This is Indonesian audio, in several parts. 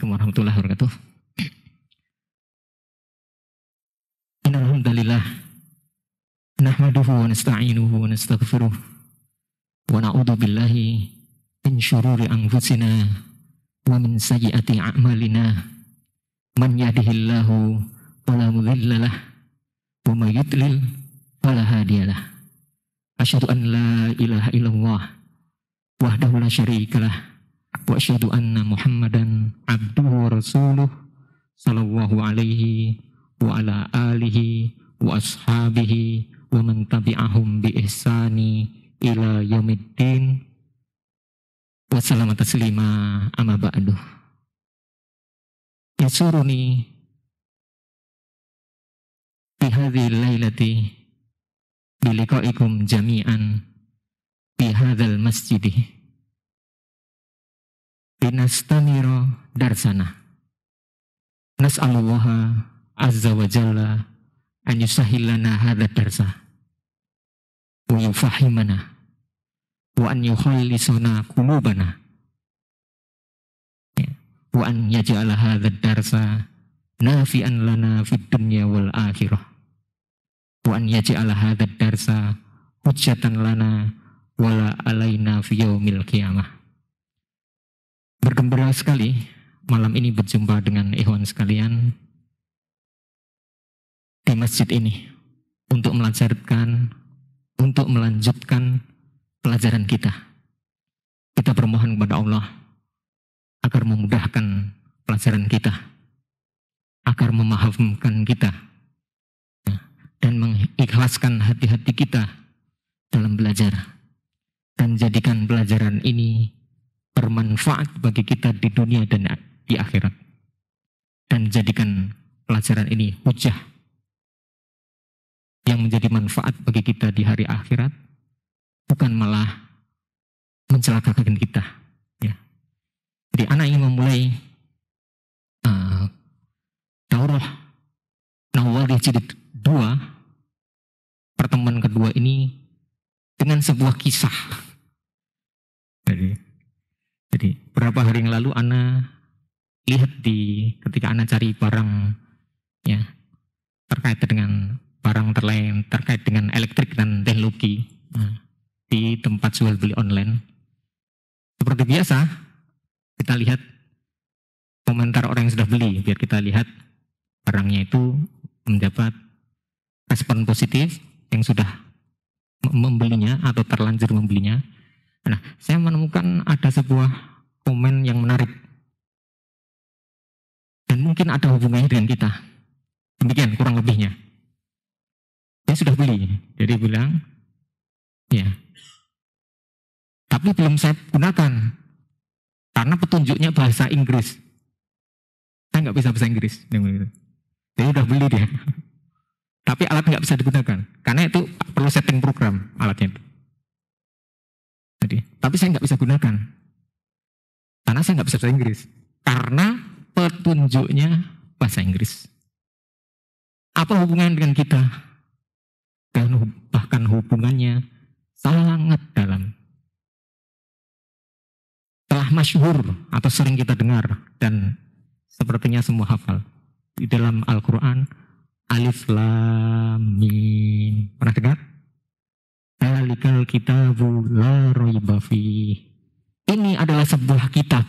Assalamualaikum warahmatullahi wabarakatuh. Innal hamdalillah nahmaduhu wa nasta'inuhu wa nastaghfiruh wa na'udzu billahi min syururi anfusina wa min sayyiati a'malina. Man yahdihillahu fala mudhillalah wa may yudlil fala hadiyalah. Asyhadu an la ilaha illallah wahdahu la syarikalah wa asyhadu anna Muhammadan abduhu wa rasuluh sallallahu alaihi wa ala alihi wa ashabihi wa man tabi'ahum bi ihsani ila yaumiddin wa salama taslima amma ba'du. Yasuruni fi hadhihi lailati bi liqa'ikum jami'an fi hadzal masjidi binastamira darsana. Nas'alullaha azza wa jalla an yusahhilana hadha darsa wa yufahimana wa an yukhallisana qulubana wa an yaj'ala hadha darsa nafi'an lana fid dunya wal akhirah wa an yaj'ala hadha darsa hujjatan lana wala alaina fi yaumil qiyamah. Bergembira sekali malam ini berjumpa dengan ikhwan sekalian di masjid ini untuk melanjutkan pelajaran kita. Kita bermohon kepada Allah agar memudahkan pelajaran kita, agar memahamkan kita, dan mengikhlaskan hati-hati kita dalam belajar, dan jadikan pelajaran ini bermanfaat bagi kita di dunia dan di akhirat, dan jadikan pelajaran ini hujah yang menjadi manfaat bagi kita di hari akhirat, bukan malah mencelakakan kita. Ya. Jadi anak ingin memulai daurah Nawawi jilid 2, pertemuan kedua ini dengan sebuah kisah. Jadi beberapa hari yang lalu Ana lihat ketika Ana cari barang ya terkait dengan barang terkait dengan elektrik dan teknologi di tempat jual beli online. Seperti biasa kita lihat komentar orang yang sudah beli biar kita lihat barangnya itu mendapat respon positif yang sudah membelinya atau terlanjur membelinya. Nah, saya menemukan ada sebuah komen yang menarik dan mungkin ada hubungannya dengan kita. Demikian kurang lebihnya. Dia sudah beli, jadi bilang, ya, tapi belum saya gunakan karena petunjuknya bahasa Inggris. Saya nggak bisa bahasa Inggris, jadi udah beli dia. Tapi alat nggak bisa digunakan karena itu perlu setting program alatnya itu. Tapi saya nggak bisa gunakan karena saya nggak bisa bahasa Inggris karena petunjuknya bahasa Inggris. Apa hubungan dengan kita? Dan bahkan hubungannya sangat dalam. Telah masyhur atau sering kita dengar dan sepertinya semua hafal di dalam Al-Quran, Alif Lam Mim. Pernah dengar? Dzalikal kitabu la raiba fih. Ini adalah sebuah kitab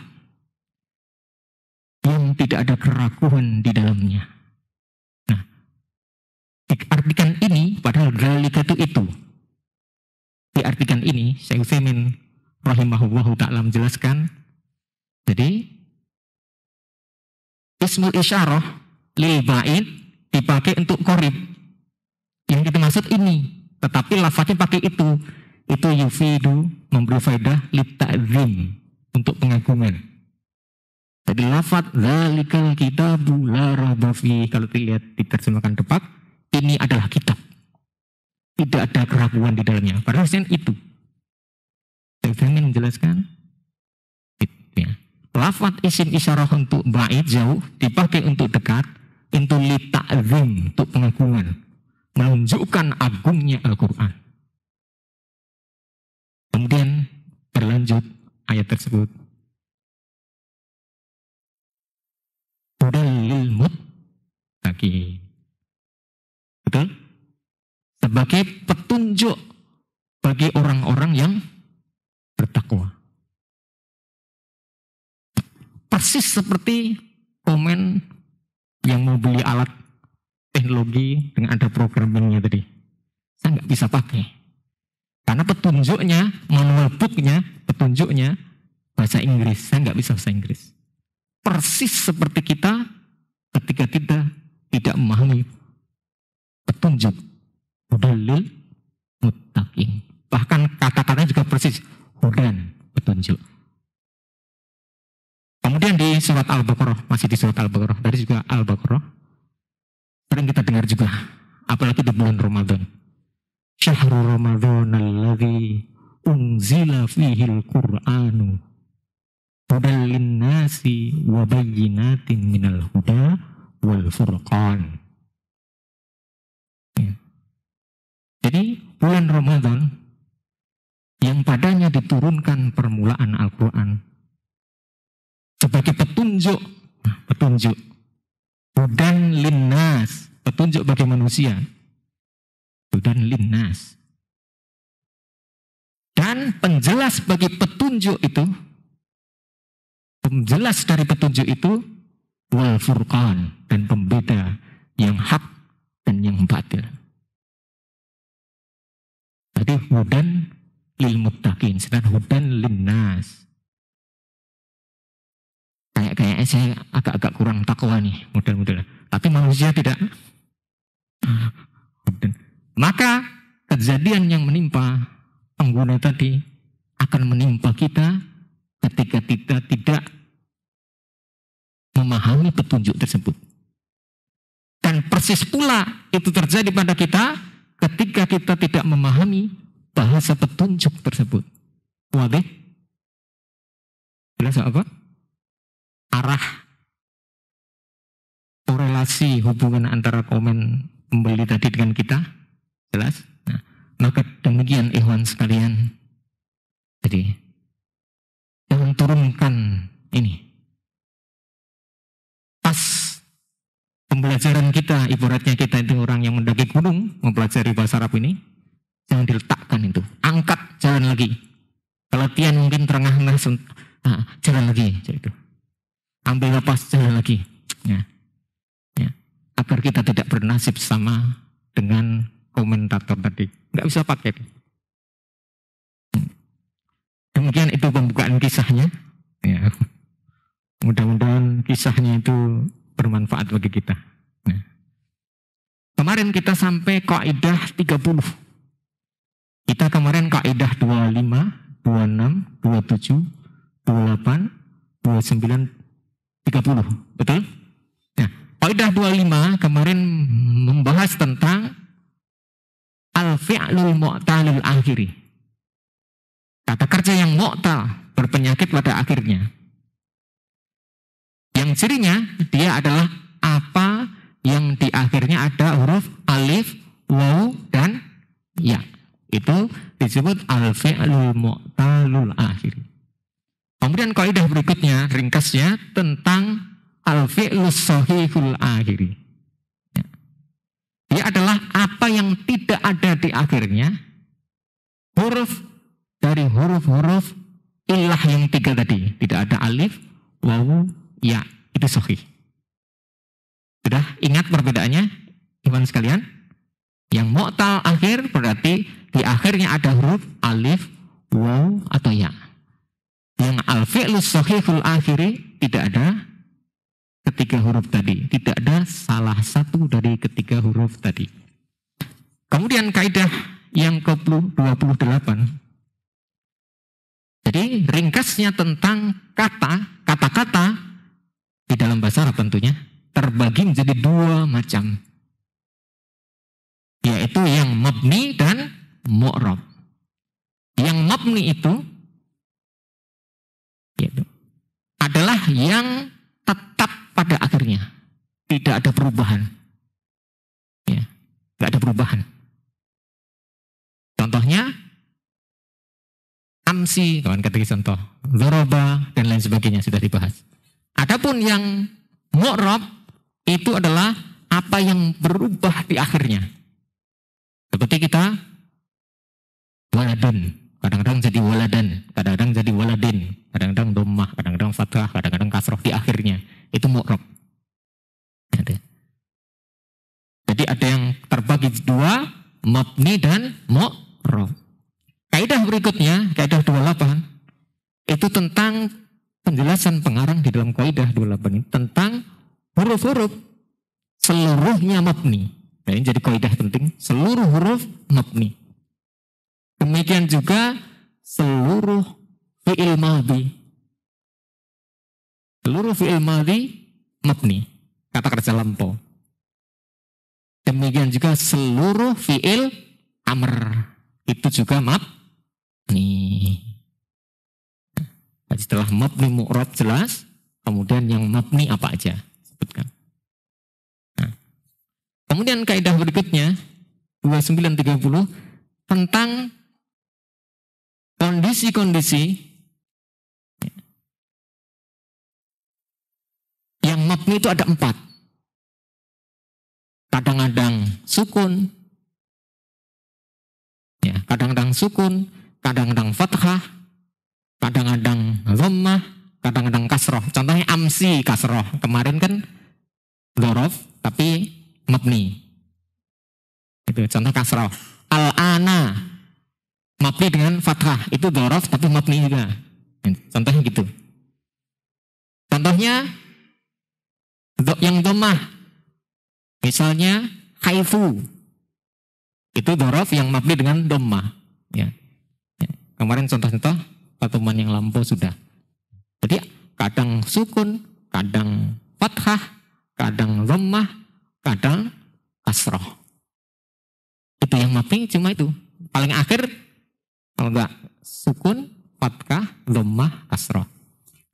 yang tidak ada keraguan di dalamnya. Nah, diartikan ini padahal dzalika itu. Diartikan ini, Syekh Utsaimin rahimahullahu ta'ala menjelaskan. Jadi ismul isyarah lil ba'id dipakai untuk qorib. Yang kita maksud ini. Tetapi lafadznya pakai itu yufidu, memberi faedah litta'zim, untuk pengagungan. Jadi lafadz dzalikal kitabu la raiba fih, kalau dilihat diterjemahkan tepat, ini adalah kitab. Tidak ada keraguan di dalamnya. Padahal itu. Saya ingin menjelaskan. Ya. Lafadz isim isyarah untuk ba'id, jauh, dipakai untuk dekat, untuk litta'zim, untuk pengagungan. Menunjukkan agungnya Al-Quran. Kemudian berlanjut ayat tersebut. muttaqin. Betul? Sebagai petunjuk bagi orang-orang yang bertakwa. Persis seperti komen yang mau beli alat teknologi dengan ada programmingnya tadi. Saya nggak bisa pakai. Karena petunjuknya, manual booknya, petunjuknya bahasa Inggris. Saya nggak bisa bahasa Inggris. Persis seperti kita ketika kita tidak memahami petunjuk. Hudalil muttaqin. Bahkan kata-katanya juga persis. Hudan, petunjuk. Kemudian di surat Al-Baqarah, masih di surat Al-Baqarah, tadi juga Al-Baqarah, sering kita dengar juga, apalagi di bulan Ramadan. Syahrul Ramadan alladzi unzila fihil Qur'anu hudal linnasi wa bayyinatin minal huda wal furqan. Ya. Jadi bulan Ramadan yang padanya diturunkan permulaan Al-Quran sebagai petunjuk, hudan linnas, petunjuk bagi manusia, hudan linnas, dan penjelas bagi petunjuk itu, penjelas dari petunjuk itu wal furqan, dan pembeda yang hak dan yang batil. Tadi hudan lil muttaqin, sedangkan hudan linnas. Kayaknya saya agak-agak kurang takwa nih model-model. Tapi manusia tidak. Maka kejadian yang menimpa pengguna tadi akan menimpa kita ketika kita tidak memahami petunjuk tersebut. Dan persis pula itu terjadi pada kita ketika kita tidak memahami bahasa petunjuk tersebut. Wadih? Jelas apa? Arah korelasi hubungan antara komen pembeli tadi dengan kita. Jelas? Nah, maka demikian ikhwan sekalian. Jadi, jangan turunkan ini. Pas pembelajaran kita, ibaratnya kita itu orang yang mendaki gunung, mempelajari bahasa Arab ini, jangan diletakkan itu. Angkat, jalan lagi. Kalau tian mungkin terengah-engah, jalan lagi. Itu. Ambil lepas, jalan lagi. Ya. Agar kita tidak bernasib sama dengan komentator tadi. Nggak bisa pakai. Demikian itu pembukaan kisahnya. Ya. Mudah-mudahan kisahnya itu bermanfaat bagi kita. Nah. Kemarin kita sampai kaidah 30. Kita kemarin kaidah 25, 26, 27, 28, 29, 30. Betul? Nah, kaidah 25 kemarin membahas tentang al-fi'lul mu'talul akhiri. Kata kerja yang mu'tal, berpenyakit pada akhirnya. Yang cirinya dia adalah apa yang di akhirnya ada huruf alif, waw, dan ya. Itu disebut al-fi'lul mu'talul akhiri. Kemudian kaidah berikutnya, ringkasnya tentang al-fi'lus sahihul akhiri. Ya. Dia adalah apa yang tidak ada di akhirnya, huruf dari huruf-huruf ilah yang 3 tadi. Tidak ada alif, wawu, ya. Itu sahih. Sudah ingat perbedaannya, ikhwan sekalian? Yang mu'tal akhir berarti di akhirnya ada huruf alif, waw, atau ya. Yang al-fi'lus sahihul akhiri tidak ada ketiga huruf tadi. Tidak ada salah satu dari ketiga huruf tadi. Kemudian kaidah yang ke-28. Jadi ringkasnya tentang kata-kata di dalam bahasa Arab tentunya terbagi menjadi 2 macam. Yaitu yang mabni dan mu'rab. Yang mabni itu adalah yang tetap pada akhirnya, tidak ada perubahan, ya, nggak ada perubahan. Contohnya amsi, kawan kata contoh, dzaraba dan lain sebagainya sudah dibahas. Adapun yang mu'rab itu adalah apa yang berubah di akhirnya. Seperti kita waladun, kadang-kadang jadi waladan, kadang-kadang jadi waladin, kadang-kadang dhammah, kadang-kadang fathah, kadang-kadang kasroh di akhirnya. Itu mu'rab. Jadi ada yang terbagi dua, mabni dan mu'rab. Kaidah berikutnya, kaidah 28, itu tentang penjelasan pengarang di dalam kaidah 28 ini tentang huruf-huruf seluruhnya mabni. Nah, ini jadi kaidah penting, seluruh huruf mabni. Demikian juga seluruh fi'il madhi. Seluruh fi'il madhi mabni, kata kerja lampau. Demikian juga seluruh fi'il amr, itu juga mabni. Setelah mabni mu'rab jelas, kemudian yang mabni apa aja sebutkan. Nah, kemudian kaidah berikutnya 2930 tentang kondisi-kondisi yang mabni itu ada 4. Kadang-kadang sukun, ya, kadang-kadang sukun, kadang-kadang fathah, kadang-kadang dhammah, kadang-kadang kasroh. Contohnya amsi kasroh. Kemarin kan dhorof tapi mabni. Itu contoh kasroh. Al-ana mabni dengan fathah. Itu dhorof tapi mabni juga. Contohnya gitu. Contohnya yang dhammah. Misalnya haifu. Itu dhorof yang mabni dengan dhammah. Ya. Kemarin contoh-contoh pertemuan yang lampau sudah. Jadi kadang sukun, kadang fathah, kadang dhammah, kadang kasroh. Itu yang mabni cuma itu. Paling akhir kalau enggak sukun, fathah, dhammah, kasroh.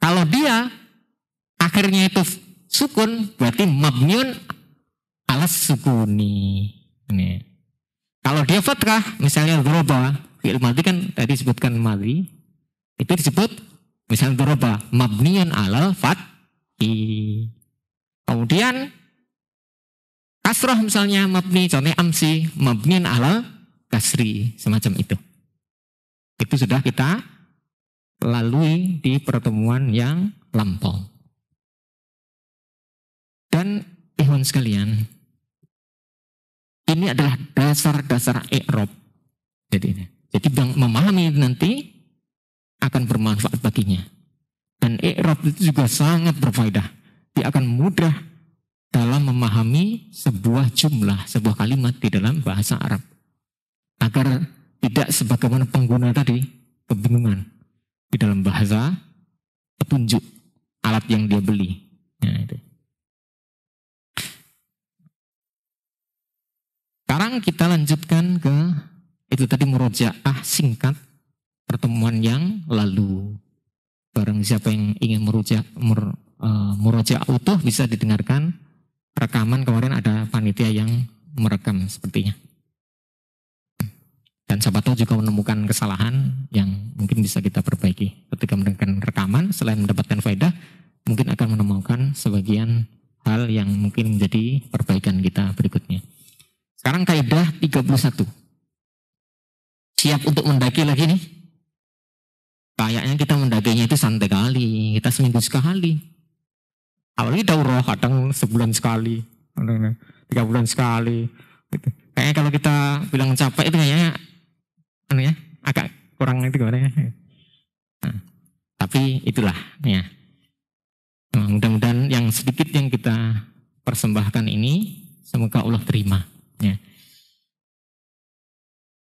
Kalau dia akhirnya itu sukun, berarti mabniun alas sukuni. Ini. Kalau dia fathah, misalnya dhoroba, fi'il madhi kan tadi disebutkan madhi, itu disebut misalnya dhoroba, mabniun alal fathi. Kemudian kasroh misalnya mabni, contohnya amsi, mabniun alal kasri, semacam itu. Itu sudah kita lalui di pertemuan yang lampau. Dan ikhwan sekalian, ini adalah dasar-dasar i'rab. Jadi yang memahami nanti akan bermanfaat baginya. Dan i'rab itu juga sangat berfaedah. Dia akan mudah dalam memahami sebuah jumlah, sebuah kalimat di dalam bahasa Arab. Agar tidak sebagaimana pengguna tadi kebingungan di dalam bahasa petunjuk alat yang dia beli. Nah, itu. Sekarang kita lanjutkan ke itu tadi murojaah singkat pertemuan yang lalu. Barang siapa yang ingin murojaah utuh bisa didengarkan rekaman, kemarin ada panitia yang merekam sepertinya. Dan siapa tahu juga menemukan kesalahan yang mungkin bisa kita perbaiki. Ketika mendengarkan rekaman, selain mendapatkan faedah, mungkin akan menemukan sebagian hal yang mungkin menjadi perbaikan kita berikutnya. Sekarang kaidah 31. Siap untuk mendaki lagi nih? Kayaknya kita mendakinya itu santai kali. Kita seminggu sekali. Apalagi daurah kadang sebulan sekali. 3 bulan sekali. Gitu. Kayaknya kalau kita bilang capek itu kayaknya agak kurang itu gimana ya. Nah, tapi itulah ya. Nah, mudah-mudahan yang sedikit yang kita persembahkan ini semoga Allah terima. Ya.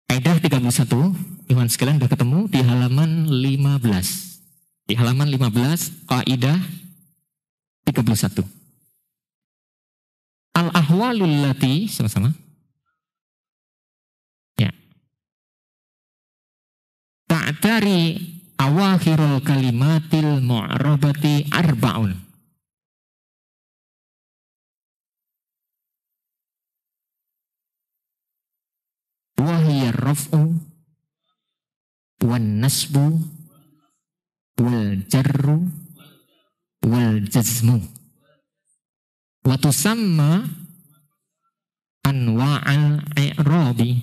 Kaidah 31, ikhwan sekalian sudah ketemu di halaman 15. Di halaman 15, kaidah 31. Al-ahwalul lati, sama-sama. Ya. Ta'tari awakhirul kalimatil mu'rabati arba'un. Wahiyar raf'u wan nasbu wal jarru wal jazmu wa tusamma anwa'al i'rabi.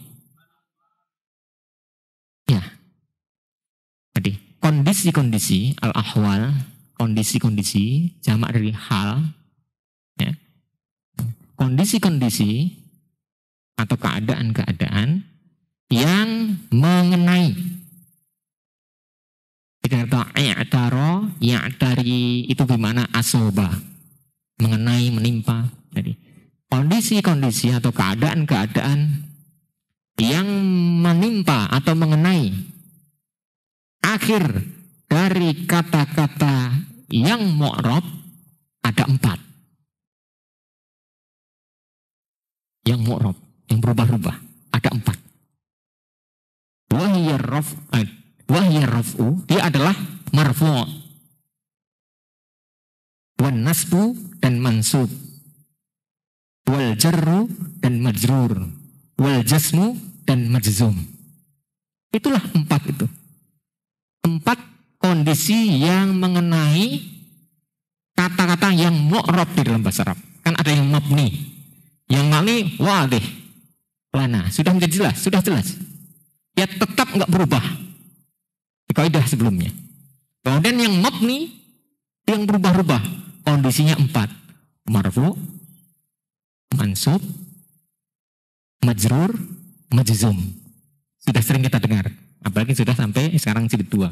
Ya. Jadi kondisi-kondisi al-ahwal, kondisi-kondisi jamak dari hal, ya. Kondisi-kondisi atau keadaan-keadaan yang mengenai. Kita kata i'taro, ya'tari itu gimana asoba, mengenai, menimpa. Jadi kondisi-kondisi atau keadaan-keadaan yang menimpa atau mengenai akhir dari kata-kata yang mu'rab ada 4. Yang mu'rab, yang berubah-ubah ada 4. Wahiyar raf'u, dia adalah marfu', wan nasbu dan mansub, wal jarru dan majrur, wal jasmu dan majzum. Itulah 4 itu. 4 kondisi yang mengenai kata-kata yang mu'rab di dalam bahasa Arab. Kan ada yang mabni, yang mabni wadih, lana, sudah menjadi jelas, sudah jelas. Ya tetap nggak berubah di kaidah sebelumnya. Kemudian yang mabni, yang berubah-ubah, kondisinya 4. Marfu, mansub, majrur, majzum. Sudah sering kita dengar. Apalagi sudah sampai sekarang jilid 2.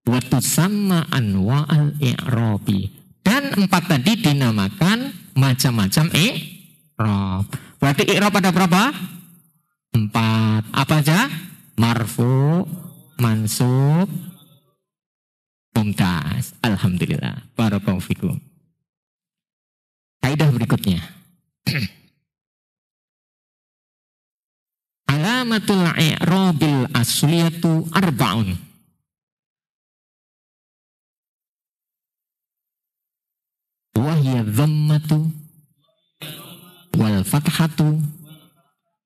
Wa tusamma anwa'al i'rabi. Dan 4 tadi dinamakan macam-macam i'rab. Berarti i'rab ada berapa? 4. Apa aja? Marfu, mansub, mumtaz. Alhamdulillah. Barakallahu fikum. Kaidah berikutnya. Alamatul i'rabil asliyatu arba'un. Wahya dhammatu wal fathatu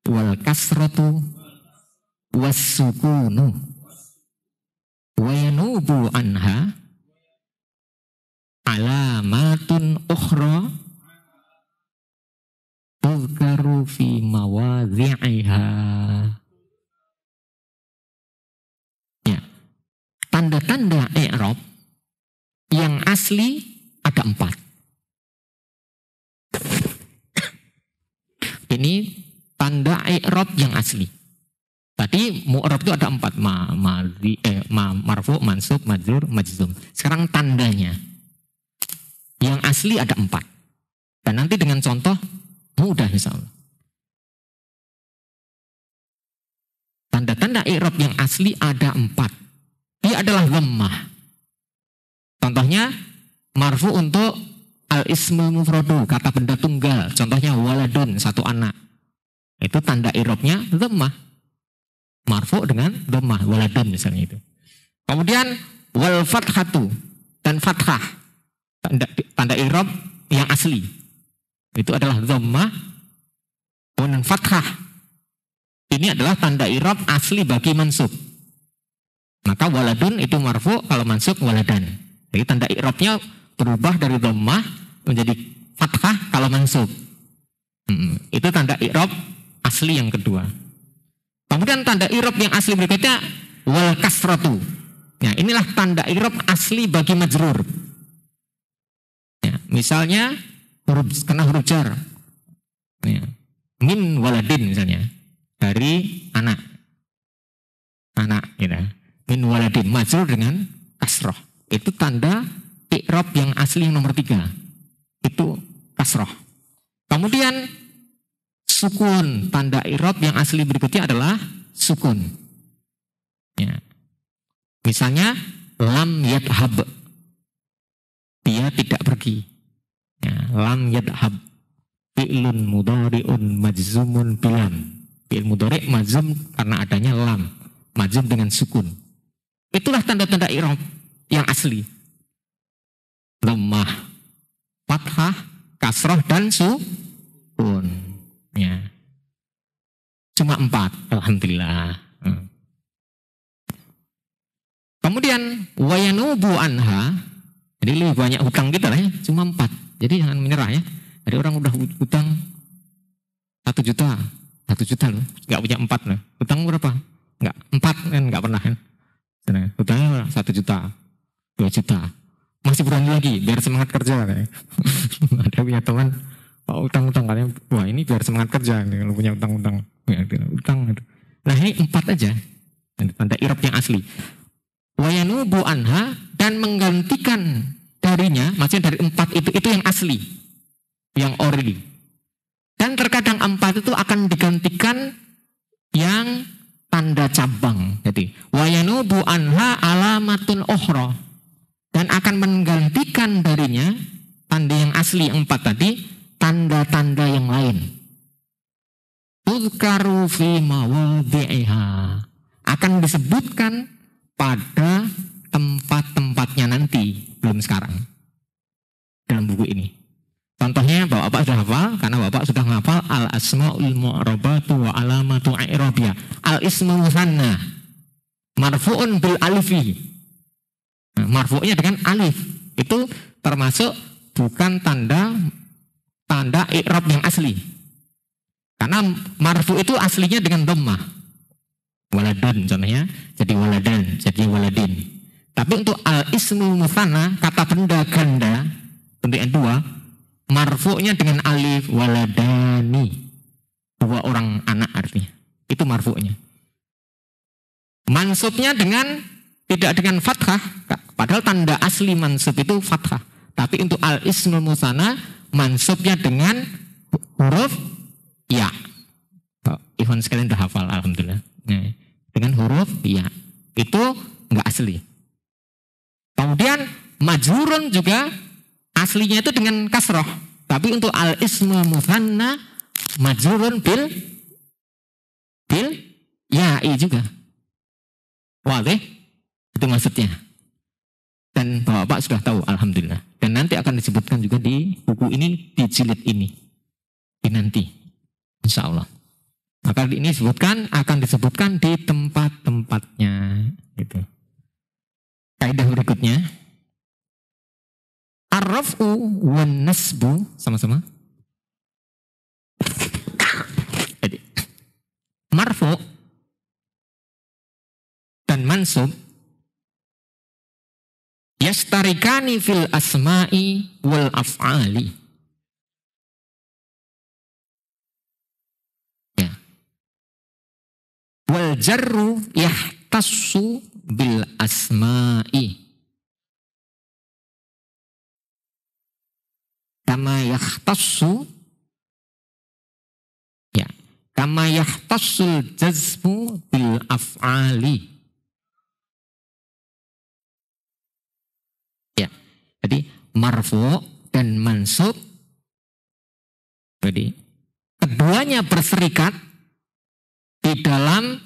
wal kasratu was sukunu wa yanubu anha alamatun ukhra tuzkaru fi mawadhi'iha. Ya. Tanda-tanda i'rab yang asli ada 4. Ini tanda i'rab yang asli. Tadi mu'rab itu ada 4. Marfu, mansub, majrur, majzum. Sekarang tandanya. Yang asli ada 4. Dan nanti dengan contoh mudah insyaallah. Tanda-tanda i'rab yang asli ada 4. Dia adalah dhammah. Contohnya marfu untuk al-ismul mufradu, kata benda tunggal. Contohnya waladun, 1 anak. Itu tanda i'rabnya dhammah. Marfu dengan dhammah, waladun misalnya itu. Kemudian wal fathatu dan fathah. Tanda i'rab yang asli. Itu adalah dhammah dan fathah. Ini adalah tanda i'rab asli bagi mansub. Maka waladun itu marfu, kalau mansub waladan. Jadi tanda i'rabnya berubah dari dhammah menjadi fathah kalau mansub. Itu tanda i'rab asli yang kedua. Kemudian tanda i'rab yang asli berikutnya wal kasratu. Ya, inilah tanda i'rab asli bagi majrur. Ya, misalnya kena huruf jar. Ya, min waladin misalnya, dari anak. Anak gitu. Min waladin majrur dengan kasroh. Itu tanda i'rab yang asli yang nomor 3. Itu kasroh. Kemudian sukun. Tanda i'rab yang asli berikutnya adalah sukun. Ya. Misalnya lam yadhab. Dia tidak pergi. Ya, lam yadhab. Fi'lun mudhari'un majzumun bilam. Fi'il mudhari' majzum karena adanya lam. Majzum dengan sukun. Itulah tanda-tanda i'rab yang asli. Dhammah, fathah, kasroh, dan sukun. Ya. Cuma 4, alhamdulillah. Kemudian wayanubu anha. Jadi lebih banyak hutang kita lah ya, cuma 4. Jadi jangan menyerah ya. Jadi orang udah utang 1 juta, 1 juta loh, nggak punya 4 loh. Utang berapa? Nggak 4 kan, nggak pernah kan. Utangnya 1 juta, 2 juta. Masih berani lagi, biar semangat kerja. Ada punya teman, utang-utang katanya, wah ini biar semangat kerja, kalau punya utang-utang. Ya, utang. Nah ini 4 aja, tanda i'rab yang asli. Wayanubu anha, dan menggantikan darinya, maksudnya dari 4 itu yang asli, yang ori. Dan terkadang 4 itu akan digantikan yang tanda cabang. Jadi wayanubu anha alamatun ukhra, dan akan menggantikan darinya tanda yang asli 4 tadi, tanda-tanda yang lain. Tuzkaru fi mawadhi'iha, akan disebutkan pada tempat-tempatnya nanti, belum sekarang dalam buku ini. Contohnya Bapak sudah hafal, karena Bapak sudah menghafal al-asma'ul mu'rabatu wa alamatu i'rabiyah. Al-ismu musanna marfu'un bil alifi. Nah, marfu'nya dengan alif. Itu termasuk bukan tanda i'rab yang asli. Karena marfu itu aslinya dengan dhammah. Waladun contohnya, jadi waladan, jadi waladin. Tapi untuk al-ismu musanna, kata benda ganda, bentuk yang 2, marfu'nya dengan alif, waladani, 2 orang anak artinya. Itu marfu'nya. Mansubnya tidak dengan fathah, padahal tanda asli mansub itu fathah. Tapi untuk al-ismul musanna, mansubnya dengan huruf ya. Ikhwan sekalian udah hafal, alhamdulillah. Nah, dengan huruf ya. Itu enggak asli. Kemudian majrurun juga aslinya itu dengan kasroh. Tapi untuk al-ismul musanna, majrurun bil ya'i juga. Wadih? Itu maksudnya. Dan Bapak sudah tahu, alhamdulillah. Dan nanti akan disebutkan juga di buku ini, di jilid ini. Di nanti. Insya Allah. Maka ini akan disebutkan di tempat-tempatnya. Gitu. Kaidah berikutnya. Ar-raf'u wan nasbu, sama-sama. Jadi, marfu dan mansub yastarikani fil asma'i wal af'ali. Ya. Wal jarru yahtassu bil asma'i kama yahtassu, ya, kama yahtassul jazmu bil af'ali. Ya, jadi marfu dan mansub, jadi keduanya berserikat di dalam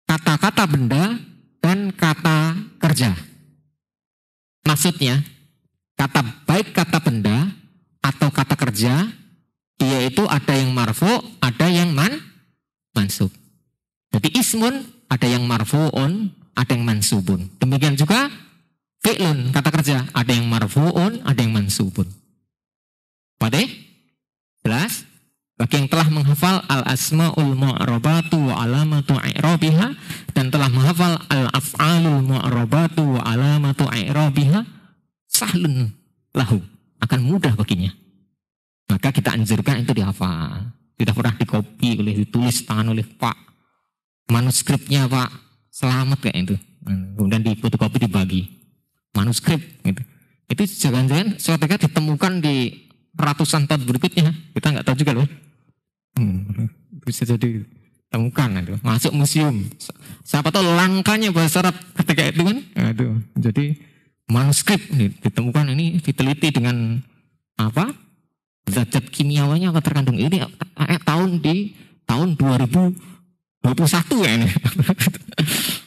kata-kata benda dan kata kerja. Maksudnya, baik kata benda atau kata kerja, yaitu ada yang marfu, ada yang mansub. Jadi ismun ada yang marfu'un, ada yang mansubun. Demikian juga fi'lun, kata kerja, ada yang marfu'un, ada yang mansubun. Pada? Jelas? Bagi yang telah menghafal al-asma'ul mu'rabatu wa alamatu i'rabiha dan telah menghafal al-af'alul mu'rabatu wa alamatu i'rabiha, sahlun lahu, akan mudah baginya. Maka kita anjurkan itu dihafal. Tidak pernah dikopi ditulis tangan oleh Pak. Manuskripnya Pak, selamat kayak itu. Kemudian difotokopi dibagi. Manuskrip gitu. Itu jangan-jangan suatu ketika ditemukan di ratusan tahun berikutnya. Kita nggak tahu juga loh. Bisa jadi temukan itu, masuk museum. Siapa tahu langkanya bahasa Arab ketika itu kan. Nah, itu. Jadi manuskrip ditemukan, ini diteliti dengan apa? Zat-zat kimiawanya akan terkandung ini tahun 2021 ya ini.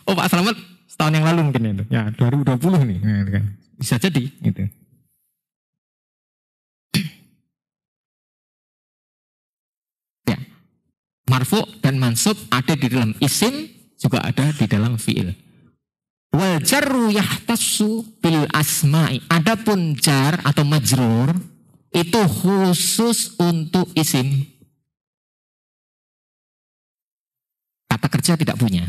Oh Pak Slamet setahun yang lalu mungkin itu. Ya 2020 nih. Nah, kan. Bisa jadi gitu. Ya. Marfu dan mansub ada di dalam isim, juga ada di dalam fi'il. Wal jarru yahtassu bil asma'i. Adapun jar atau majrur itu khusus untuk isim. Kata kerja tidak punya.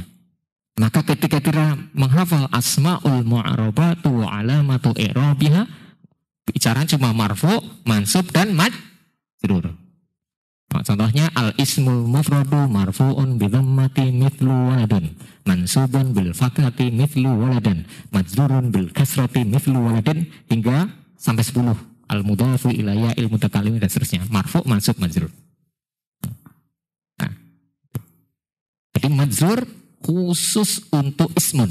Maka ketika kita menghafal asma'ul mu'arabatu wa alamatu i'rabiha, bicara cuma marfu, mansub dan majrur. Contohnya al-ismul mufradu marfu'un bi dhammati mithlu waladun, mansubun bil fathati mithlu waladan, majrurun bil kasrati mithlu waladin, hingga sampai 10. Al-mudhafu ilayya il mutakallim dan seterusnya. Marfu', mansub, majrur. Nah, jadi majrur khusus untuk ismun.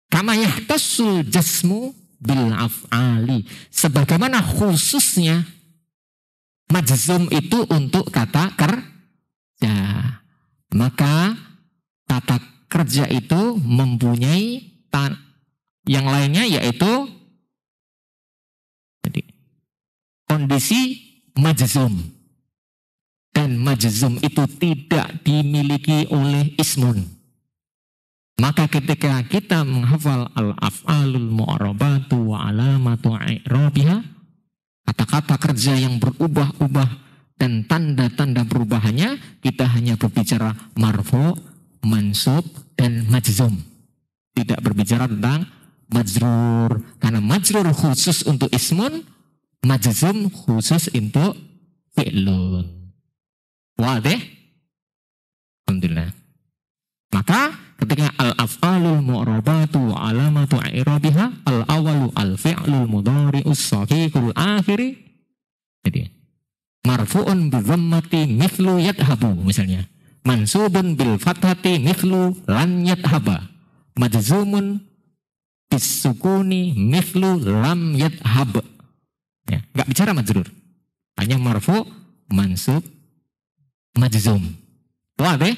Kama yahtassul jasmu bil af'ali. Sebagaimana khususnya majzum itu untuk kata kerja. Maka kata kerja itu mempunyai yang lainnya, yaitu jadi, kondisi majzum. Dan majzum itu tidak dimiliki oleh ismun. Maka ketika kita menghafal al-af'alul mu'arabatu wa alamatu i'rabiha, kata-kata kerja yang berubah-ubah dan tanda-tanda perubahannya, kita hanya berbicara marfu, mansub, dan majzum. Tidak berbicara tentang majrur. Karena majrur khusus untuk ismun, majzum khusus untuk fi'lun. Wadih? Alhamdulillah. Maka ketika al-af'alul mu'rabatu wa alamatu i'rabiha, al-awalu al-fi'lul mudhari'us sahihul akhiri, jadi marfu'un bi dhammati mithlu yadhabu misalnya, mansubun bil fathati mithlu lan yadhaba, majzumun bis sukuni mithlu lam yadhab. Ya, enggak bicara majrur. Hanya marfu', mansub, majzum. Wadih?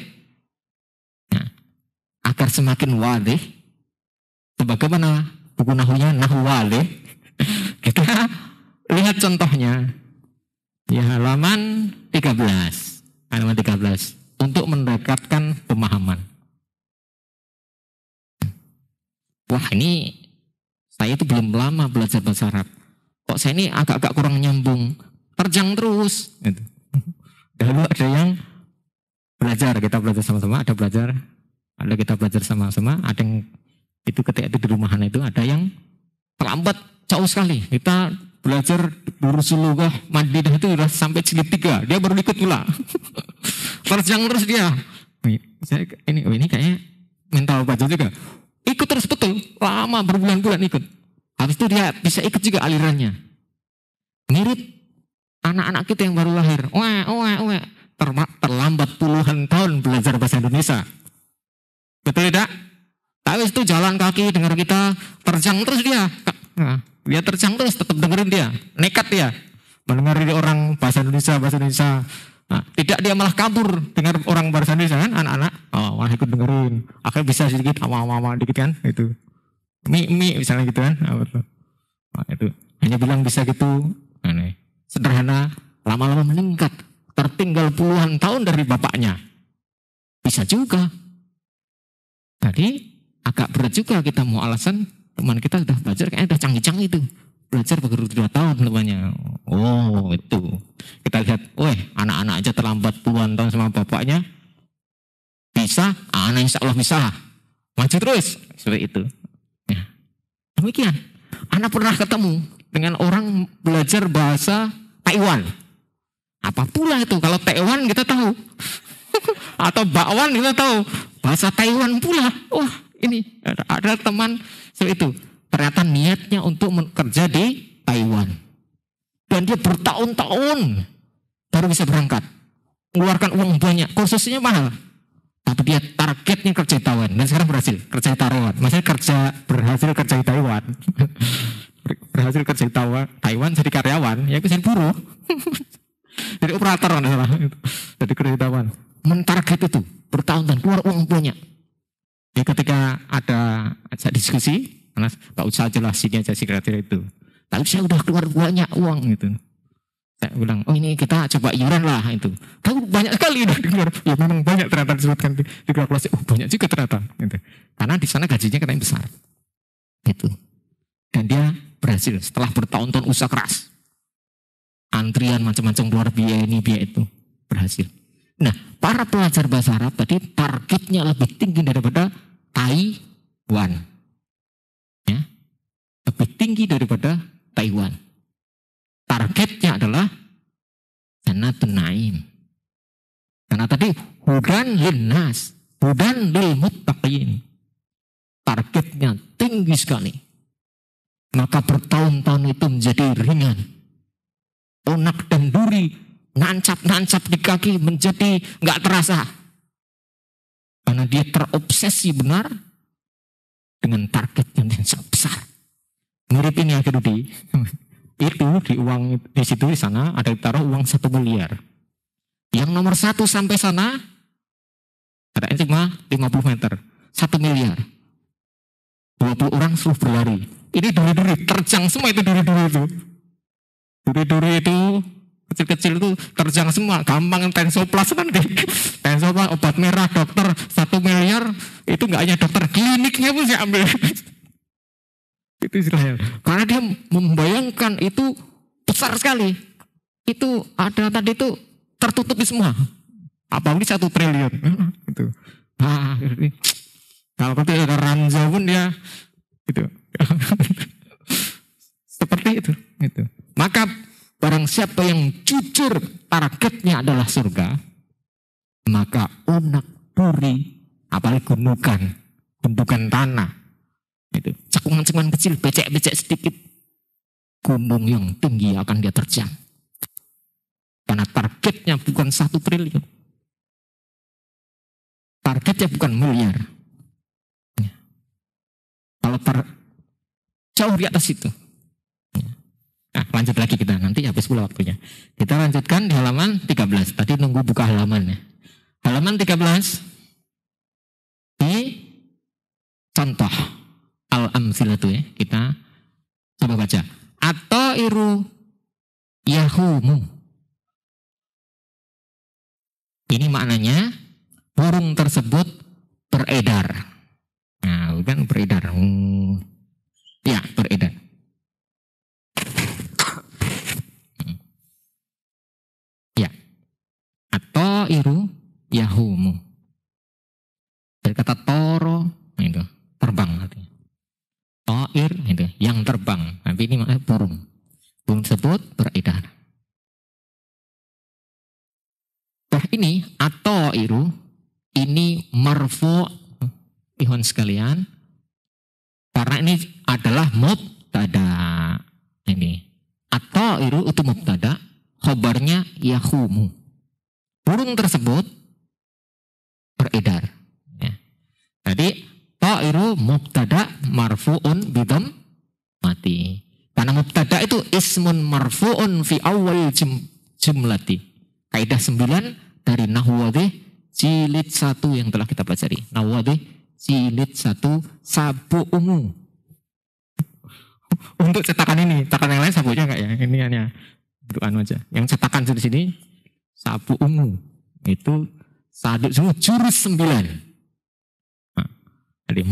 Nah, agar semakin wadih, sebagaimana buku nahunya nahu wadih, kita lihat contohnya di halaman 13. Halaman 13 untuk mendekatkan pemahaman. Wah, ini saya itu belum lama belajar bahasa Arab. Kok saya ini agak-agak kurang nyambung. Terjang terus. Gitu. Dahulu ada yang belajar, kita belajar sama-sama, ada kita belajar sama-sama, ada yang itu ketika itu di rumahan itu, ada yang terlambat jauh sekali. Kita belajar Rasulullah Madinah itu sudah sampai jilid 3, dia baru ikut pula. Terjang terus dia. Ini kayaknya mental baca juga. Ikut terus betul, lama berbulan-bulan ikut. Habis itu dia bisa ikut juga alirannya. Mirip anak-anak kita yang baru lahir, terlambat puluhan tahun belajar bahasa Indonesia. Betul tidak? Tapi itu jalan kaki dengar kita, terjang terus dia. Dia terjang terus, tetap dengerin dia. Nekat dia mendengar orang bahasa Indonesia. Nah, tidak dia malah kabur dengar orang bahasa Indonesia kan, anak-anak. Oh, malah ikut dengerin. Akhirnya bisa sedikit, ama-ama dikit kan, itu. Mi misalnya gitu kan. Nah, itu hanya bilang bisa gitu. Aneh. Sederhana, lama-lama meningkat, tertinggal puluhan tahun dari bapaknya. Bisa juga. Jadi agak berat juga kita mau alasan teman kita sudah belajar, kayaknya udah canggih-canggih itu. Belajar baru 2 tahun temannya. Oh itu. Kita lihat, anak-anak aja terlambat puluhan tahun sama bapaknya. Bisa, anak insya Allah bisa. Maju terus. Seperti itu. Ya. Demikian. Anak pernah ketemu dengan orang belajar bahasa Taiwan. Apa pula itu? Kalau Taiwan kita tahu. Atau bakwan kita tahu. Bahasa Taiwan pula. Wah, ini ada teman seperti itu. Ternyata niatnya untuk bekerja di Taiwan. Dan dia bertahun-tahun baru bisa berangkat. Mengeluarkan uang banyak. Kursusnya mahal. Tapi dia targetnya kerja di Taiwan. Dan sekarang berhasil kerja di Taiwan. Maksudnya berhasil kerja di Taiwan. Berhasil kerja di Taiwan jadi karyawan, ya bisa buruh. Jadi operator kan salah. Jadi kerja di Taiwan. Mentarget itu bertahun-tahun keluar uang banyak. Jadi ketika ada diskusi, karena gak usah jelasin aja sekretariat itu. Tapi saya udah keluar banyak uang gitu. Saya bilang, ini kita coba iuran lah itu. Tahu banyak sekali udah keluar. Ya memang banyak ternyata disebutkan di kalkulasi. Banyak juga ternyata. Gitu. Karena di sana gajinya katanya besar. Gitu. Dan dia berhasil setelah bertahun-tahun usaha keras. antrian macam-macam keluar biaya ini biaya itu, berhasil. Nah, para pelajar bahasa Arab tadi targetnya lebih tinggi daripada Taiwan, ya, lebih tinggi daripada Taiwan. Targetnya adalah Jannatun Naim. Karena tadi hudan linnas, hudan lil muttaqin. Targetnya tinggi sekali. Maka bertahun-tahun itu menjadi ringan. Onak dan duri nancap-nancap di kaki menjadi nggak terasa. Karena dia terobsesi benar dengan target yang sangat besar. Mirip ini akhir Rudi. Itu di uang di situ di sana ada ditaruh uang 1 miliar. Yang nomor 1 sampai sana ada cuma 50 meter, 1 miliar. 20 orang suruh berlari. Ini duri-duri, terjang semua itu duri-duri itu. Duri-duri itu kecil-kecil itu terjang semua, gampang tensoplas nanti. Tensoplas obat merah dokter 1 miliar itu nggak hanya dokter kliniknya pun saya ambil. Itu istilahnya. Karena dia membayangkan itu besar sekali. Itu ada tadi itu tertutupi semua. Apalagi 1 triliun. Itu. Nah, kalau ketika ada ranjau pun dia itu. Seperti itu. Gitu. Maka barang siapa yang jujur targetnya adalah surga, maka onak duri, apalagi gundukan tanah, itu cekungan-cekungan kecil, becek-becek sedikit, gunung yang tinggi akan dia terjang. Karena targetnya bukan 1 triliun, targetnya bukan miliar. Kalau jauh di atas itu. Nah, lanjut lagi kita, nanti habis pula waktunya. Kita lanjutkan di halaman 13. Tadi nunggu buka halamannya. Halaman 13. Di contoh al-amsilatu ya. Kita coba baca. At-tairu yahumu. Ini maknanya burung tersebut beredar. Nah, bukan beredar. Ya, beredar. At-tairu yahumu. Dari kata toro itu terbang artinya. Tair itu yang terbang. Tapi ini maknanya burung. Burung tersebut beredar. Nah ini at-tairu ini marfu ihwan sekalian. Karena ini adalah mubtada. Ini at-tairu itu mubtada, khabarnya yahumu. Burung tersebut beredar. Ya. Tadi tairu mubtada marfu'un bidham mati. Karena mubtada itu ismun marfu'un fi awal jumlati. Kaidah 9 dari Nahwadih jilid 1 yang telah kita pelajari. Nahwadih jilid 1 sabu ungu. Untuk cetakan ini, cetakan yang lain sabuknya enggak ya? Ini hanya untuk anu aja. Yang cetakan di sini sabu ungu itu saduk semua jurus 9. Nah, jadi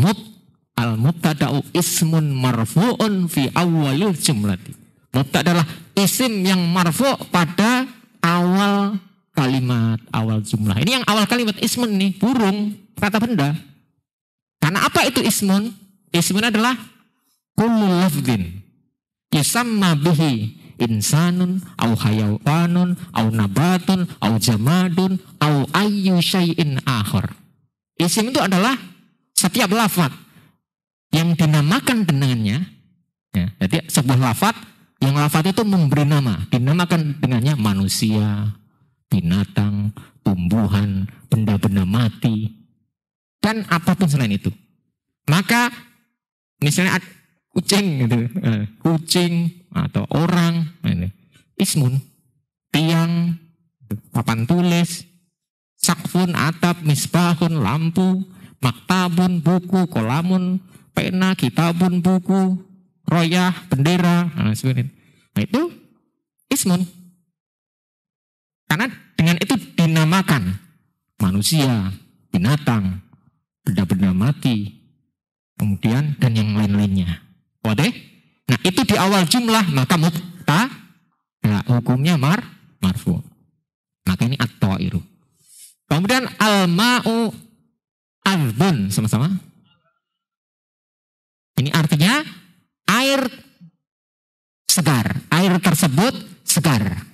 al-mubtada'u ismun marfu'un fi awalil jumlati. Mubtada adalah isim yang marfu' pada awal kalimat, awal jumlah. Ini yang awal kalimat ismun nih, burung, kata benda. Karena apa itu ismun? Ismun adalah kullu lafdhin yusamma bihi insanun, au hayawanun, au nabatun, au jamadun, au ayyu syai'in akhar. Isim itu adalah setiap lafaz yang dinamakan dengannya. Ya, jadi sebuah lafaz yang lafaz itu memberi nama, dinamakan dengannya manusia, binatang, tumbuhan, benda-benda mati, dan apapun selain itu. Maka misalnya kucing gitu, kucing atau orang, ini ismun, tiang, papan tulis, sakfun, atap, misbahun, lampu, maktabun, buku, kolamun, pena, kitabun, buku, royah, bendera, nah, seperti itu. Nah, itu ismun. Karena dengan itu dinamakan manusia, binatang, benda-benda mati, kemudian dan yang lain-lainnya. Wadah? Nah itu di awal jumlah maka mubtada'u. hukumnya marfu. Maka ini at-ta'iru. Kemudian al-ma'u adzbun, sama-sama. Ini artinya air segar. Air tersebut segar.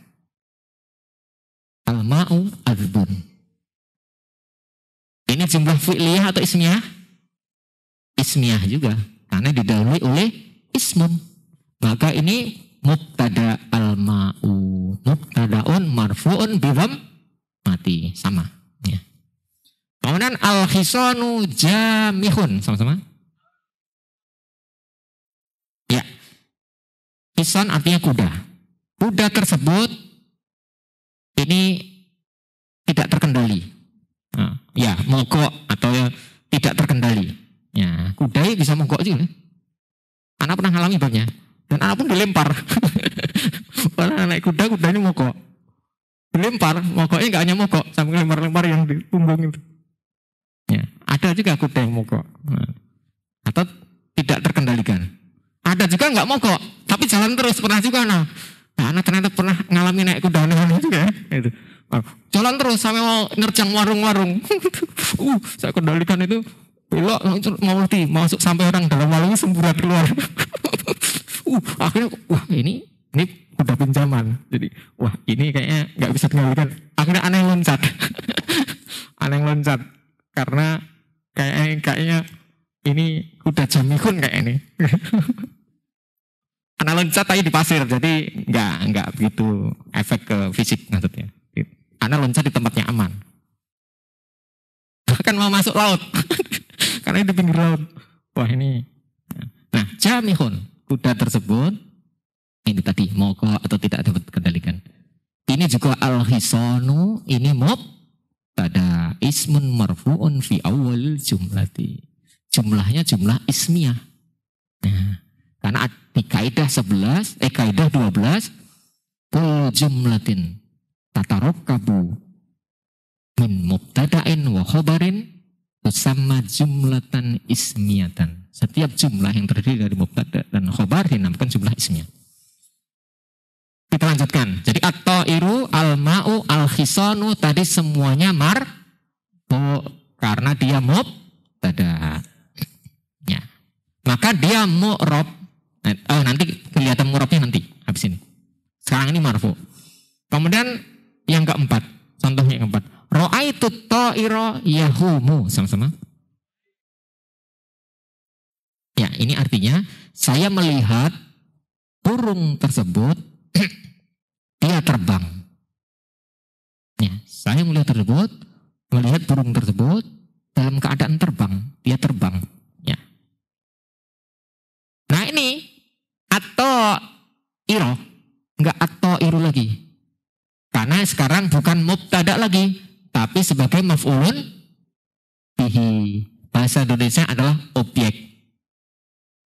Al-ma'u adzbun. Ini jumlah fi'liyah atau ismiyah? Ismiyah juga. Karena didahului oleh ismun. Maka ini mubtada al-ma'u. Mubtadaun marfu'un bidham mati. Sama. Ya. Kemudian al-khisanu jamihun. Sama-sama. Ya. Hisan artinya kuda. Kuda tersebut ini tidak terkendali. Nah, ya, mogok atau tidak terkendali. Ya, kuda bisa mogok juga. Anak pernah ngalami banyak. Dan anak pun dilempar. Karena naik kuda, kudanya mogok. Dilempar, mogoknya nggak hanya mogok, sampai lempar-lempar yang di punggung itu. Ya, ada juga kuda yang mogok. Nah, atau tidak terkendalikan. Ada juga nggak mogok, tapi jalan terus. Pernah juga anak ternyata pernah ngalami naik kuda aneh-aneh juga. Itu. Jalan terus sampai mau nerjang warung-warung. Saya kendalikan itu belok mau masuk sampai orang dalam warung semburat keluar. Akhirnya ini udah pinjaman. Jadi ini kayaknya nggak bisa dikendalikan. Akhirnya aneh loncat. Aneh loncat karena kayaknya ini kuda jamihun kayak ini. Anak loncat tadi di pasir, jadi nggak begitu efek ke fisik maksudnya. Anak loncat di tempatnya aman. Bahkan mau masuk laut, karena di pinggir laut. Wah ini. Nah jamihun, kuda tersebut ini tadi mogok atau tidak dapat kendalikan. Ini juga al-hisanu, ini mubtada ismun marfu'un fi awal jumlati. Jumlahnya jumlah ismiyah. Nah, karena di kaidah 12, kaidah 12, kul jumlatin tatarokkabu min mubtada'in wa khobarin tusamma jumlatan ismiyatan. Setiap jumlah yang terdiri dari mubtada dan khobar dinamakan jumlah ismiyah. Kita lanjutkan. Jadi at-ta'iru, al-ma'u, al-khisanu tadi semuanya karena dia mubtada. Ya. Maka dia mu'rob. Nanti kelihatan mu'robnya nanti habis ini. Sekarang ini marfu. Kemudian yang keempat, contohnya yang keempat. Ra'aitu ta'ira yahumu, sama-sama. Ya, ini artinya saya melihat burung tersebut dia terbang. Ya, saya melihat burung tersebut dalam keadaan terbang, dia terbang. Ya. Nah ini atau iro, enggak atau iru lagi. Karena sekarang bukan mubtada lagi, tapi sebagai maf'ulun bihi. Bahasa Indonesia adalah objek.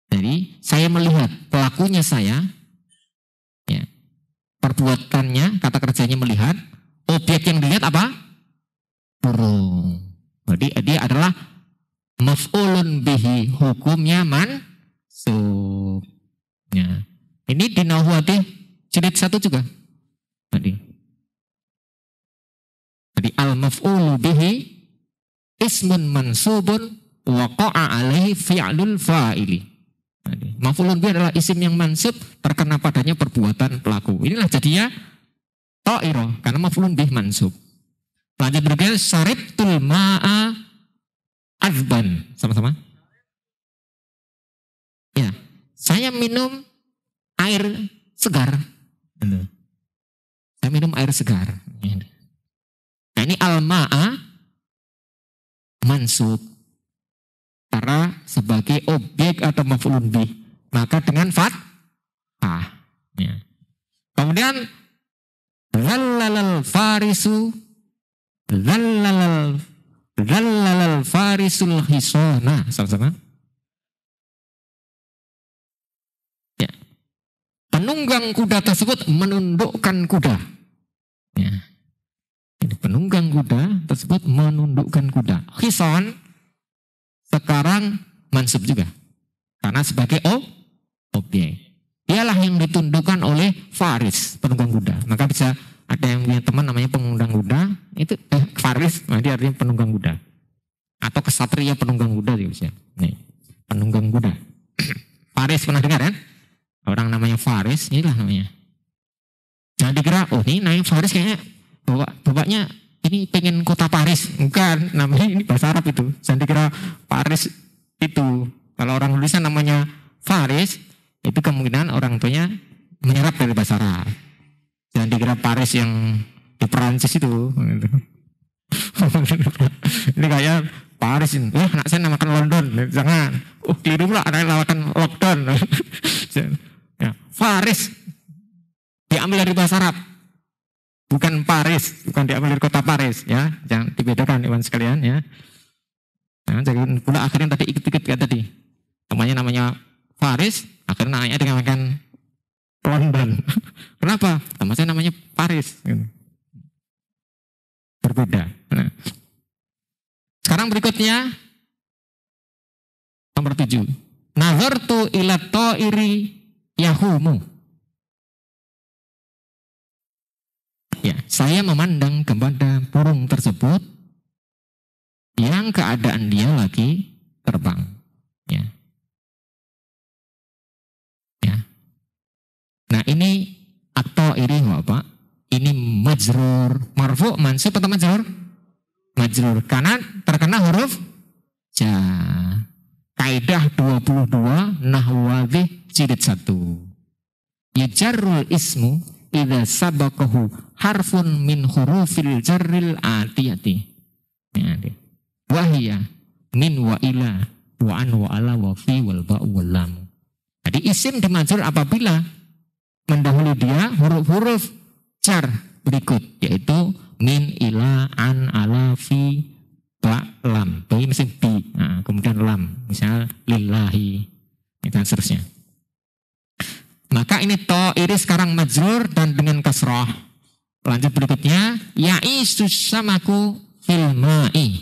Jadi saya melihat pelakunya saya, ya, perbuatannya, kata kerjanya melihat, objek yang dilihat apa? Burung. Jadi dia adalah maf'ulun bihi, hukumnya mansub. Ya. Ini di Nahwu jilid 1 juga. Jadi al-maf'ulu bihi ismun mansubun waqa'a alaihi fi'lul fa'ili. Maf'ulun bihi adalah isim yang mansub terkena padanya perbuatan pelaku. Inilah jadinya ta'ira karena maf'ulun bihi mansub. Lanjut berikutnya syaribtul ma'a azban. Sama-sama. Ya, saya minum air segar. Saya minum air segar. Nah ini al-ma'a mansub karena sebagai objek atau maf'ulun bih, maka dengan fathah. Ya. Kemudian zallalal farisu zallalal farisul hisana, sama-sama. Ya. Penunggang kuda tersebut menundukkan kuda. Ya. Ini penunggang kuda tersebut menundukkan kuda. Hisan sekarang mansub juga. Karena sebagai objek. dialah yang ditundukkan oleh faris, penunggang kuda. Maka bisa ada yang punya teman namanya penunggang kuda, itu faris, nah dia artinya penunggang kuda. Atau kesatria penunggang kuda juga bisa. Nih, penunggang kuda. Faris pernah dengar kan? Orang namanya Faris, inilah namanya. Nah dikira, oh ini namanya Faris kayaknya bapaknya ini pengen kota Paris. Bukan, namanya ini bahasa Arab itu. Saya dikira Paris itu. Kalau orang Indonesia namanya Faris, itu kemungkinan orang tuanya menyerap dari bahasa Arab. Jangan dikira Paris yang di Perancis itu. Ini kayak Paris ini. Anak saya namakan London. Jangan. Keliru pula, ada yang namakan Lockdown. Ya, Faris diambil dari bahasa Arab, bukan Paris, bukan diambil dari kota Paris, ya, jangan dibedakan iwan sekalian, ya. Nah, jadi pula akhirnya tadi ikut-ikut kayak tadi, namanya Faris, akhirnya anaknya dinamakan London. Kenapa? Nama saya namanya Paris. Berbeda. Nah. Sekarang berikutnya nomor 7. Nazartu ila ta'iri yahumu. Ya, saya memandang kepada burung tersebut yang keadaan dia lagi terbang. Ya. Ya. Nah ini atau iri apa? Ini majrur, marfu, mansub atau majrur? Majrur, karena terkena huruf ja. Kaidah 22 nahwadih jilid 1. Yujarrul ismu idza sabaqahu harfun min hurufil jarril atiyati. Wahia min wa ila wa an wa ala wa fi wal ba wal lam. Jadi isim dimajrur apabila mendahului dia huruf-huruf jar berikut, yaitu min, ila, an, ala, fi, ba, lam. Bi mesti bi. Nah, kemudian lam. Misal lillahi. Dan seterusnya. Maka ini ta'iri sekarang majrur dan dengan kasrah. Lanjut berikutnya. Ya'isus samaku fil ma'i.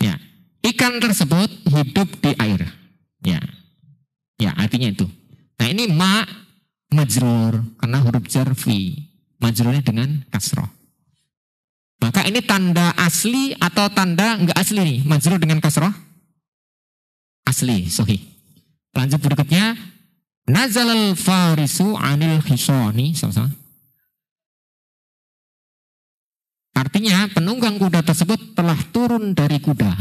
Ya. Ikan tersebut hidup di air. Ya. Ya, artinya itu. Nah ini ma majrur karena huruf jar fi. Majrurnya dengan kasrah. Maka ini tanda asli atau tanda enggak asli nih? Majrur dengan kasrah? Asli, sahih. Lanjut berikutnya. Nazalal farisu anil khisani. Sama-sama. Artinya penunggang kuda tersebut telah turun dari kuda.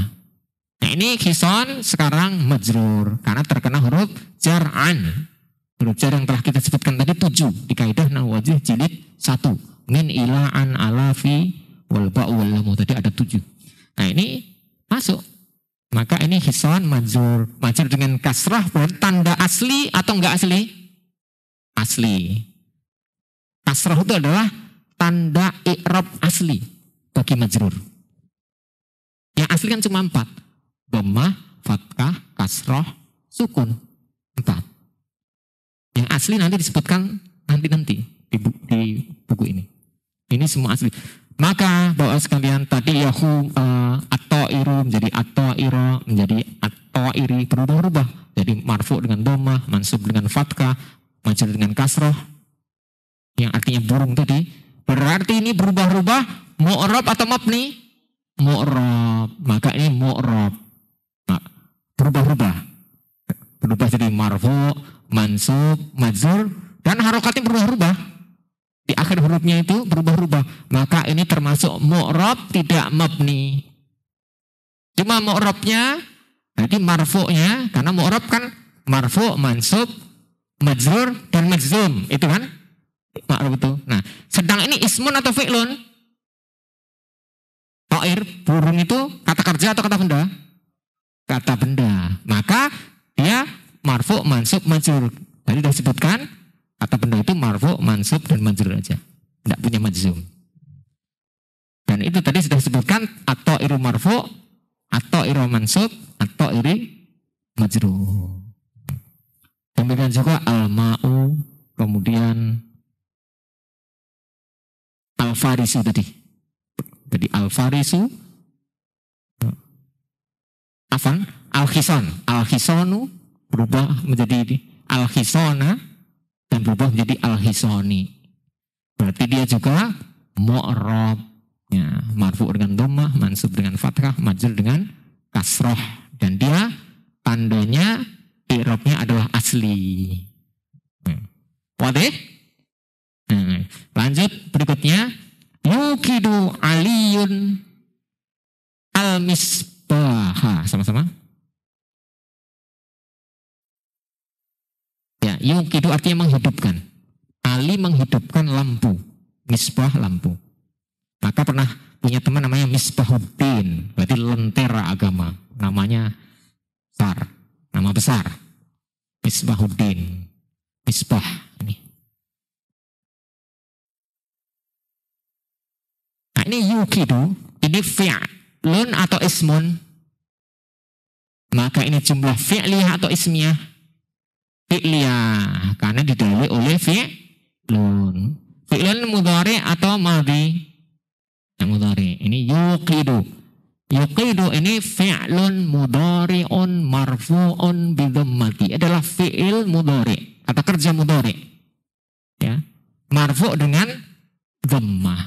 Nah ini khison sekarang majrur. Karena terkena huruf jar'an. Huruf jar yang telah kita sebutkan tadi 7. Di kaidah nawajih jilid 1. Min ila an ala fi wal ba'u wal lamu. Tadi ada 7. Nah ini masuk. Maka ini khison majrur. Majrur dengan kasrah tanda asli atau enggak asli? Asli. Kasrah itu adalah tanda i'rab asli bagi majrur. Yang asli kan cuma 4. Dhammah, fathah, kasrah, sukun. 4. Yang asli nanti disebutkan nanti di buku ini. Ini semua asli. Maka bapak sekalian tadi yahu at-ta'iru menjadi at-ta'ira menjadi at-ta'iri berubah-ubah. Jadi marfu dengan dhammah, mansub dengan fathah, majrur dengan kasrah. Yang artinya burung tadi. Berarti ini berubah-ubah mu'rab atau mabni? Mu'rab. Maka ini mu'rab. Nah, berubah-ubah. Berubah jadi marfu, mansub, majrur, dan harokatnya berubah-ubah. Di akhir hurufnya itu berubah-ubah. Maka ini termasuk mu'rab tidak mabni. Cuma mu'rabnya, jadi marfu'nya, karena mu'rab kan marfu, mansub, majrur, dan majzum. Itu kan? Ma'ruf itu. Nah, sedang ini ismun atau fi'lun? Ta'ir, burung itu kata kerja atau kata benda? Kata benda. Maka dia marfu, mansub, majrur. Tadi sudah disebutkan kata benda itu marfu, mansub, dan majrur aja. Tidak punya majzum. Dan itu tadi sudah disebutkan atau iru marfu, atau iru mansub, atau iri majrur. Kemudian juga al-ma'u, kemudian al-farisu tadi. Jadi al-farisu, afan, al-khisan, al-khisanu, berubah menjadi al-hisona dan berubah menjadi al-hisoni. Berarti dia juga mu'rab. Ya, marfu dengan dhammah, mansub dengan fathah, majrur dengan kasroh. Dan dia tandanya i'rabnya adalah asli. Wadih? Lanjut berikutnya. Yukidu aliyun al-misbaha. Sama-sama. Ya, yukidu artinya menghidupkan. Ali menghidupkan lampu. Misbah lampu. Maka pernah punya teman namanya Misbahuddin. Berarti lentera agama. Namanya besar. Nama besar. Misbahuddin. Misbah. Ini. Nah ini yukidu. Ini fi'lun atau ismun. Maka ini jumlah fi'liyah atau ismiyah. Fi'liyah. Karena didalui oleh fi'lun. Fi'lun mudhari atau madhi. Yang mudhari. Ini yuqidu. Yuqidu ini fi'lun mudhari'un marfu'un bidhammati. Adalah fi'il mudhari. Atau kerja mudhari. Ya. Marfu' dengan dhammah.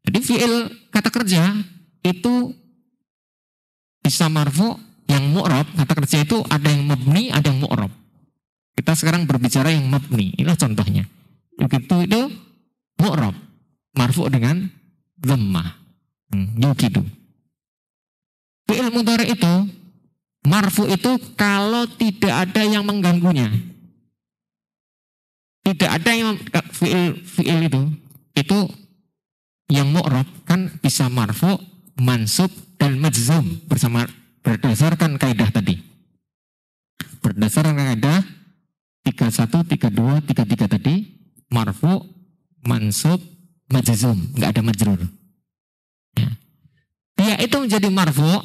Jadi fi'il kata kerja itu bisa marfu' yang mu'rab. Kata kerja itu ada yang mabni, ada yang mu'rab. Kita sekarang berbicara yang mabni. Inilah contohnya. Yuqidu itu mu'rab, marfu' dengan dhammah. Yukidu. Fi'il mudhari itu marfu' itu kalau tidak ada yang mengganggunya. Tidak ada yang fi'il itu yang mu'rab kan bisa marfu', mansub dan majzum bersama berdasarkan kaidah tadi. Berdasarkan kaidah 31, 32, 33 tadi marfu', mansub, majzum, nggak ada majrur. Ya. Dia itu menjadi marfu'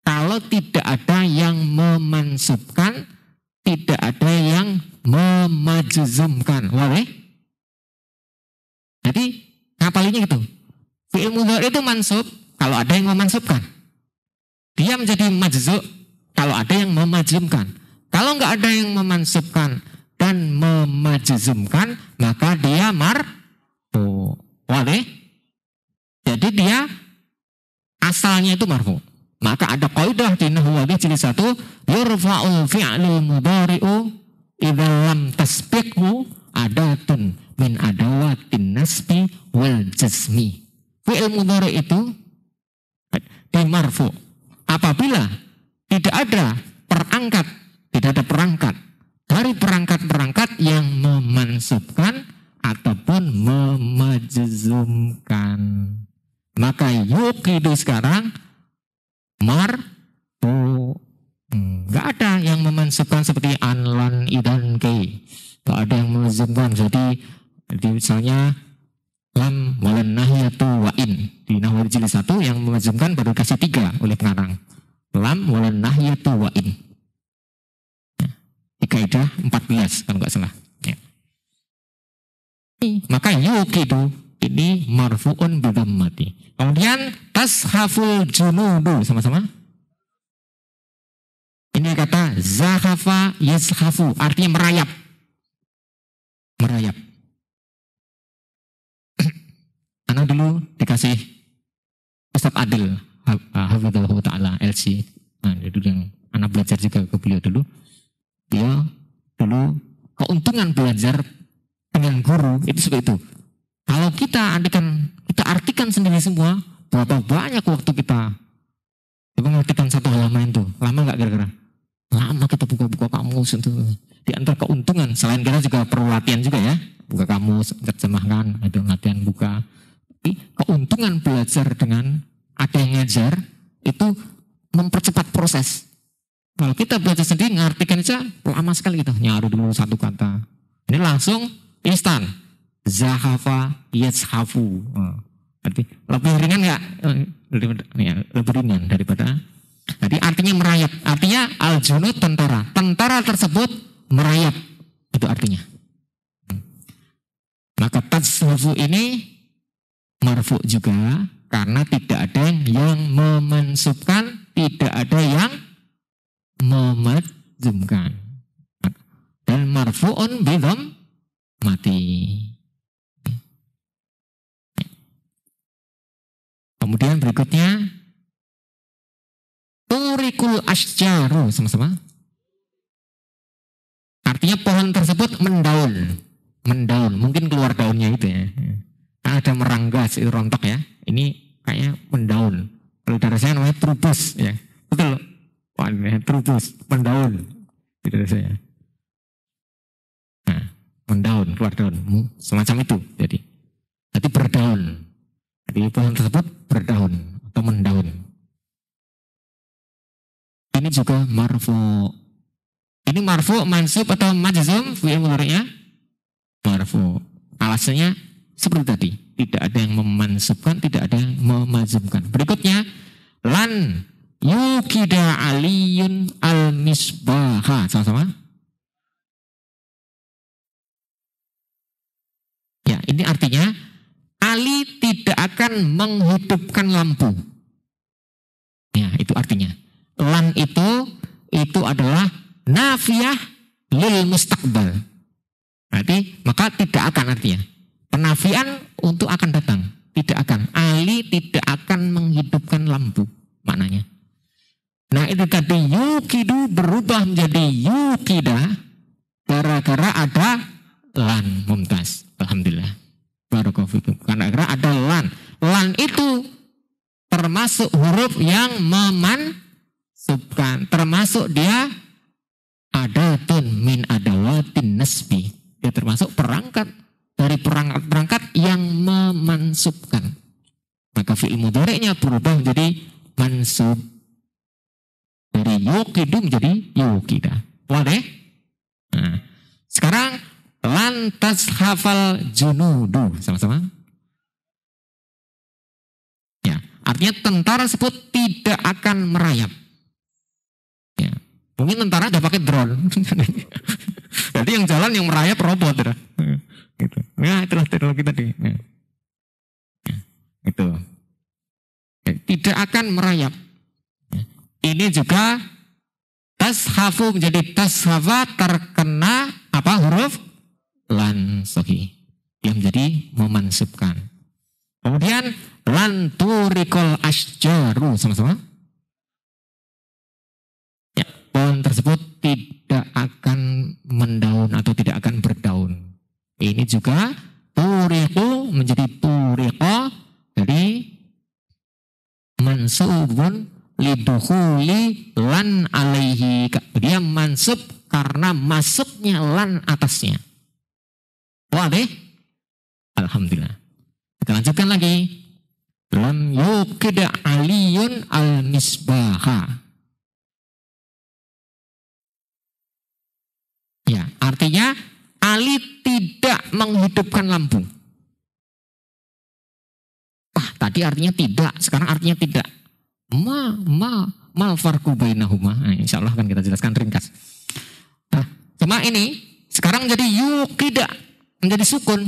kalau tidak ada yang memansubkan, tidak ada yang memajzumkan. Boleh? Jadi ngapalinnya gitu. Fi'il mudhari itu mansub kalau ada yang memansubkan. Dia menjadi majzum kalau ada yang memajzumkan. Kalau nggak ada yang memansubkan dan memajzumkan, maka dia marfu. Boleh? Jadi dia asalnya itu marfu. Maka ada kaidah di nahwu wadih jilid 1, yurfa'ul fi'lul mudhari'u idza lam tasbiqhu adatun min adawatin nasbi wal jazmi. Fi'il mudhari itu dimarfu apabila tidak ada perangkat, tidak ada perangkat dari perangkat-perangkat yang memansubkan ataupun memajzumkan. Maka yuqidu sekarang marfu. Nggak ada yang memansubkan seperti anlan idan kei. Nggak ada yang memajzumkan. Jadi misalnya lam walan nahiyatu wa in. Di nahwu jilid 1 yang memajzumkan baru kasih 3 oleh pengarang. Lam walan nahiyatu wa in. Di kaidah 14 kalau nggak salah. Ya. Maka yuqidu ini marfu'un bidhammati. Kemudian tashaful junudu, sama-sama. Ini kata zahafa yashafu, artinya merayap. Merayap. Anak dulu dikasih Ustaz Adil hafizallahu ta'ala LC. Nah, itu yang anak belajar juga ke beliau dulu. Dia dulu keuntungan belajar dengan guru itu seperti itu. Kalau kita artikan sendiri semua, berapa banyak waktu kita mengartikan satu halaman itu. Lama nggak kira-kira? Lama kita buka-buka kamus itu. Di antara keuntungan, selain kita juga perlu latihan juga ya. Buka kamus, terjemahkan, ada latihan buka. Tapi keuntungan belajar dengan ada yang ngajar, itu mempercepat proses. Kalau kita belajar sendiri, ngartikan aja lama sekali gitu. Nyaru dulu satu kata. Ini langsung instan. Zahafa yashafu. Berarti lebih ringan nggak? Lebih ringan daripada. Jadi artinya merayap. Artinya al-junud tentara. Tentara tersebut merayap. Itu artinya. Maka tashafu ini marfu juga karena tidak ada yang memansubkan tidak ada yang memajzumkan. Dan marfu'un bidham mati. Kemudian berikutnya turikul asjaru, sama-sama. Artinya pohon tersebut mendaun. Mendaun, mungkin keluar daunnya itu ya. Kan ada meranggas, itu rontok ya. Ini kayaknya mendaun. Kalau dari saya namanya trubus ya. Betul. Wah, ini trubus, mendaun. Itu dari saya. Nah, mendaun, keluar daun. Semacam itu jadi. Jadi berdaun. Jadi pohon tersebut berdaun atau mendaun. Ini juga marfu. Ini marfu, mansub atau majzum fi'il mudhari'nya? Marfu. Alasannya seperti tadi, tidak ada yang memansubkan, tidak ada yang memajzumkan. Berikutnya, lan yukida aliyun al-misbaha. Sama-sama. Ya, ini artinya Ali tidak akan menghidupkan lampu. Ya, itu artinya. Lan itu adalah nafiyah lil mustaqbal. Berarti maka tidak akan artinya. Penafian untuk akan datang. Tidak akan. Ali tidak akan menghidupkan lampu. Maknanya. Nah itu tadi yukidu berubah menjadi yukida. Gara-gara ada lan. Mumtaz. Alhamdulillah. Barakallahu. Karena ada lan. Lan itu termasuk huruf yang memansubkan. Termasuk dia adatun min adawatin nasbi. Dia termasuk perangkat dari perangkat-perangkat yang memansubkan. Maka fi'il mudhari'nya berubah menjadi mansub. Dari yukidu menjadi yukida. Wadah? Nah, sekarang lantas hafal junudu. Sama-sama. Ya, artinya tentara tersebut tidak akan merayap. Ya, mungkin tentara udah pakai drone. Jadi yang jalan yang merayap robot. Gitu. Ya, itulah teknologi tadi. Ya. Ya, itu. Ya, tidak akan merayap. Ya. Ini juga tashafu menjadi tashafa terkena apa huruf lan sohi yang menjadi memansubkan. Kemudian lan turikol asjaru, sama-sama. Ya, pohon tersebut tidak akan mendaun atau tidak akan berdaun. Ini juga turiku menjadi turiko, jadi mansubun lidukhuli lan alaihi. Dia mansub karena masuknya lan atasnya. Wah deh. Alhamdulillah. Kita lanjutkan lagi. Lam yukida aliyun al-misbaha. Ya, artinya Ali tidak menghidupkan lampu. Tadi artinya tidak, sekarang artinya tidak. Mal farqu bainahuma. Nah, insya Allah akan kita jelaskan ringkas. Nah, cuma ini sekarang jadi yukida menjadi sukun.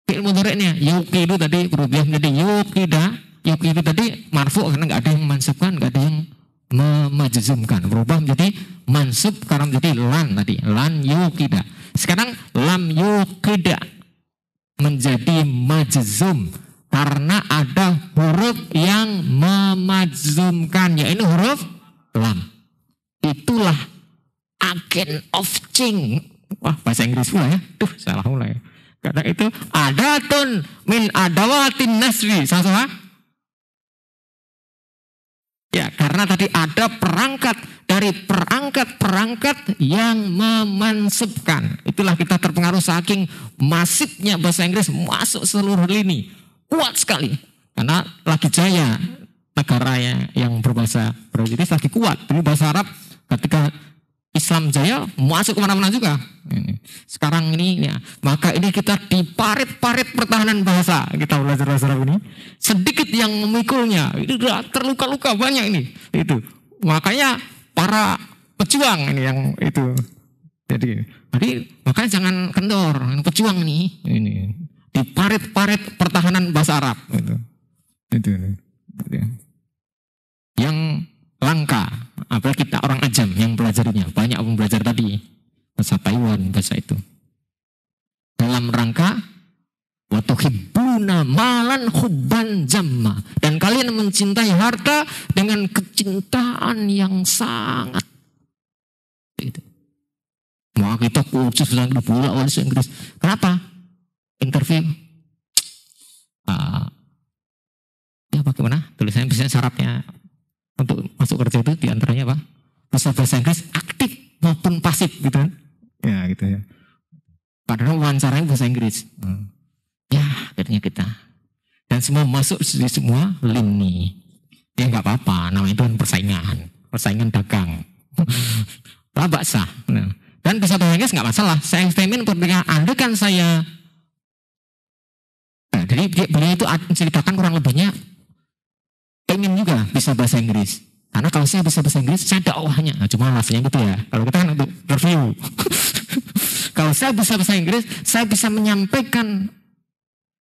Fi'il mudhari'nya yukidu tadi berubah menjadi yukida. Yukidu tadi marfu karena nggak ada yang mansubkan, nggak ada yang memajzumkan. Berubah menjadi mansub karena menjadi lan tadi. Lan yukida. Sekarang lam yukida menjadi majzum karena ada huruf yang memajzumkan, yaitu huruf lam. Itulah agent of change. Wah, bahasa Inggris pula ya. Duh, salah mulai. Karena itu adatun min adawatin nasbi. Sama-sama? Ya, karena tadi ada perangkat dari perangkat-perangkat yang memansubkan. Itulah kita terpengaruh saking masifnya bahasa Inggris masuk seluruh lini. Kuat sekali. Karena lagi jaya negara yang berbahasa Inggris lagi kuat. Tapi bahasa Arab ketika Islam jaya masuk kemana-mana juga. Sekarang ini ya, maka ini kita di parit-parit pertahanan bahasa kita belajar bahasa Arab ini. Sedikit yang memikulnya, itu sudah terluka-luka banyak ini. Itu makanya para pejuang ini yang itu. Jadi makanya jangan kendor, pejuang ini di parit-parit pertahanan bahasa Arab itu. Yang langka. Apalagi kita orang ajam yang pelajarinya. Banyak yang belajar tadi. Bahasa Taiwan, bahasa itu. Dalam rangka wa tuhibbuna malan hubban jamma. Dan kalian mencintai harta dengan kecintaan yang sangat. Itu. Wah, kita kursus bahasa bola bahasa Inggris. Kenapa? Interview. Ya bagaimana? Tulisannya biasanya syaratnya untuk masuk kerja itu diantaranya apa? Bisa bahasa Inggris aktif maupun pasif gitu kan? Ya gitu ya. Padahal wawancaranya bahasa Inggris. Ya akhirnya kita. Dan semua masuk di semua lini. Ya nggak apa-apa, namanya itu kan persaingan dagang. Labak sah. Nah. Dan bisa bahasa Inggris nggak masalah. Saya ekstremin ketika Anda kan saya. Nah, jadi beliau itu menceritakan kurang lebihnya pengen juga bisa bahasa Inggris. Karena kalau saya bisa bahasa Inggris, saya dakwahnya. Nah, cuma rasanya gitu ya. Kalau kita kan untuk review. Kalau saya bisa bahasa Inggris, saya bisa menyampaikan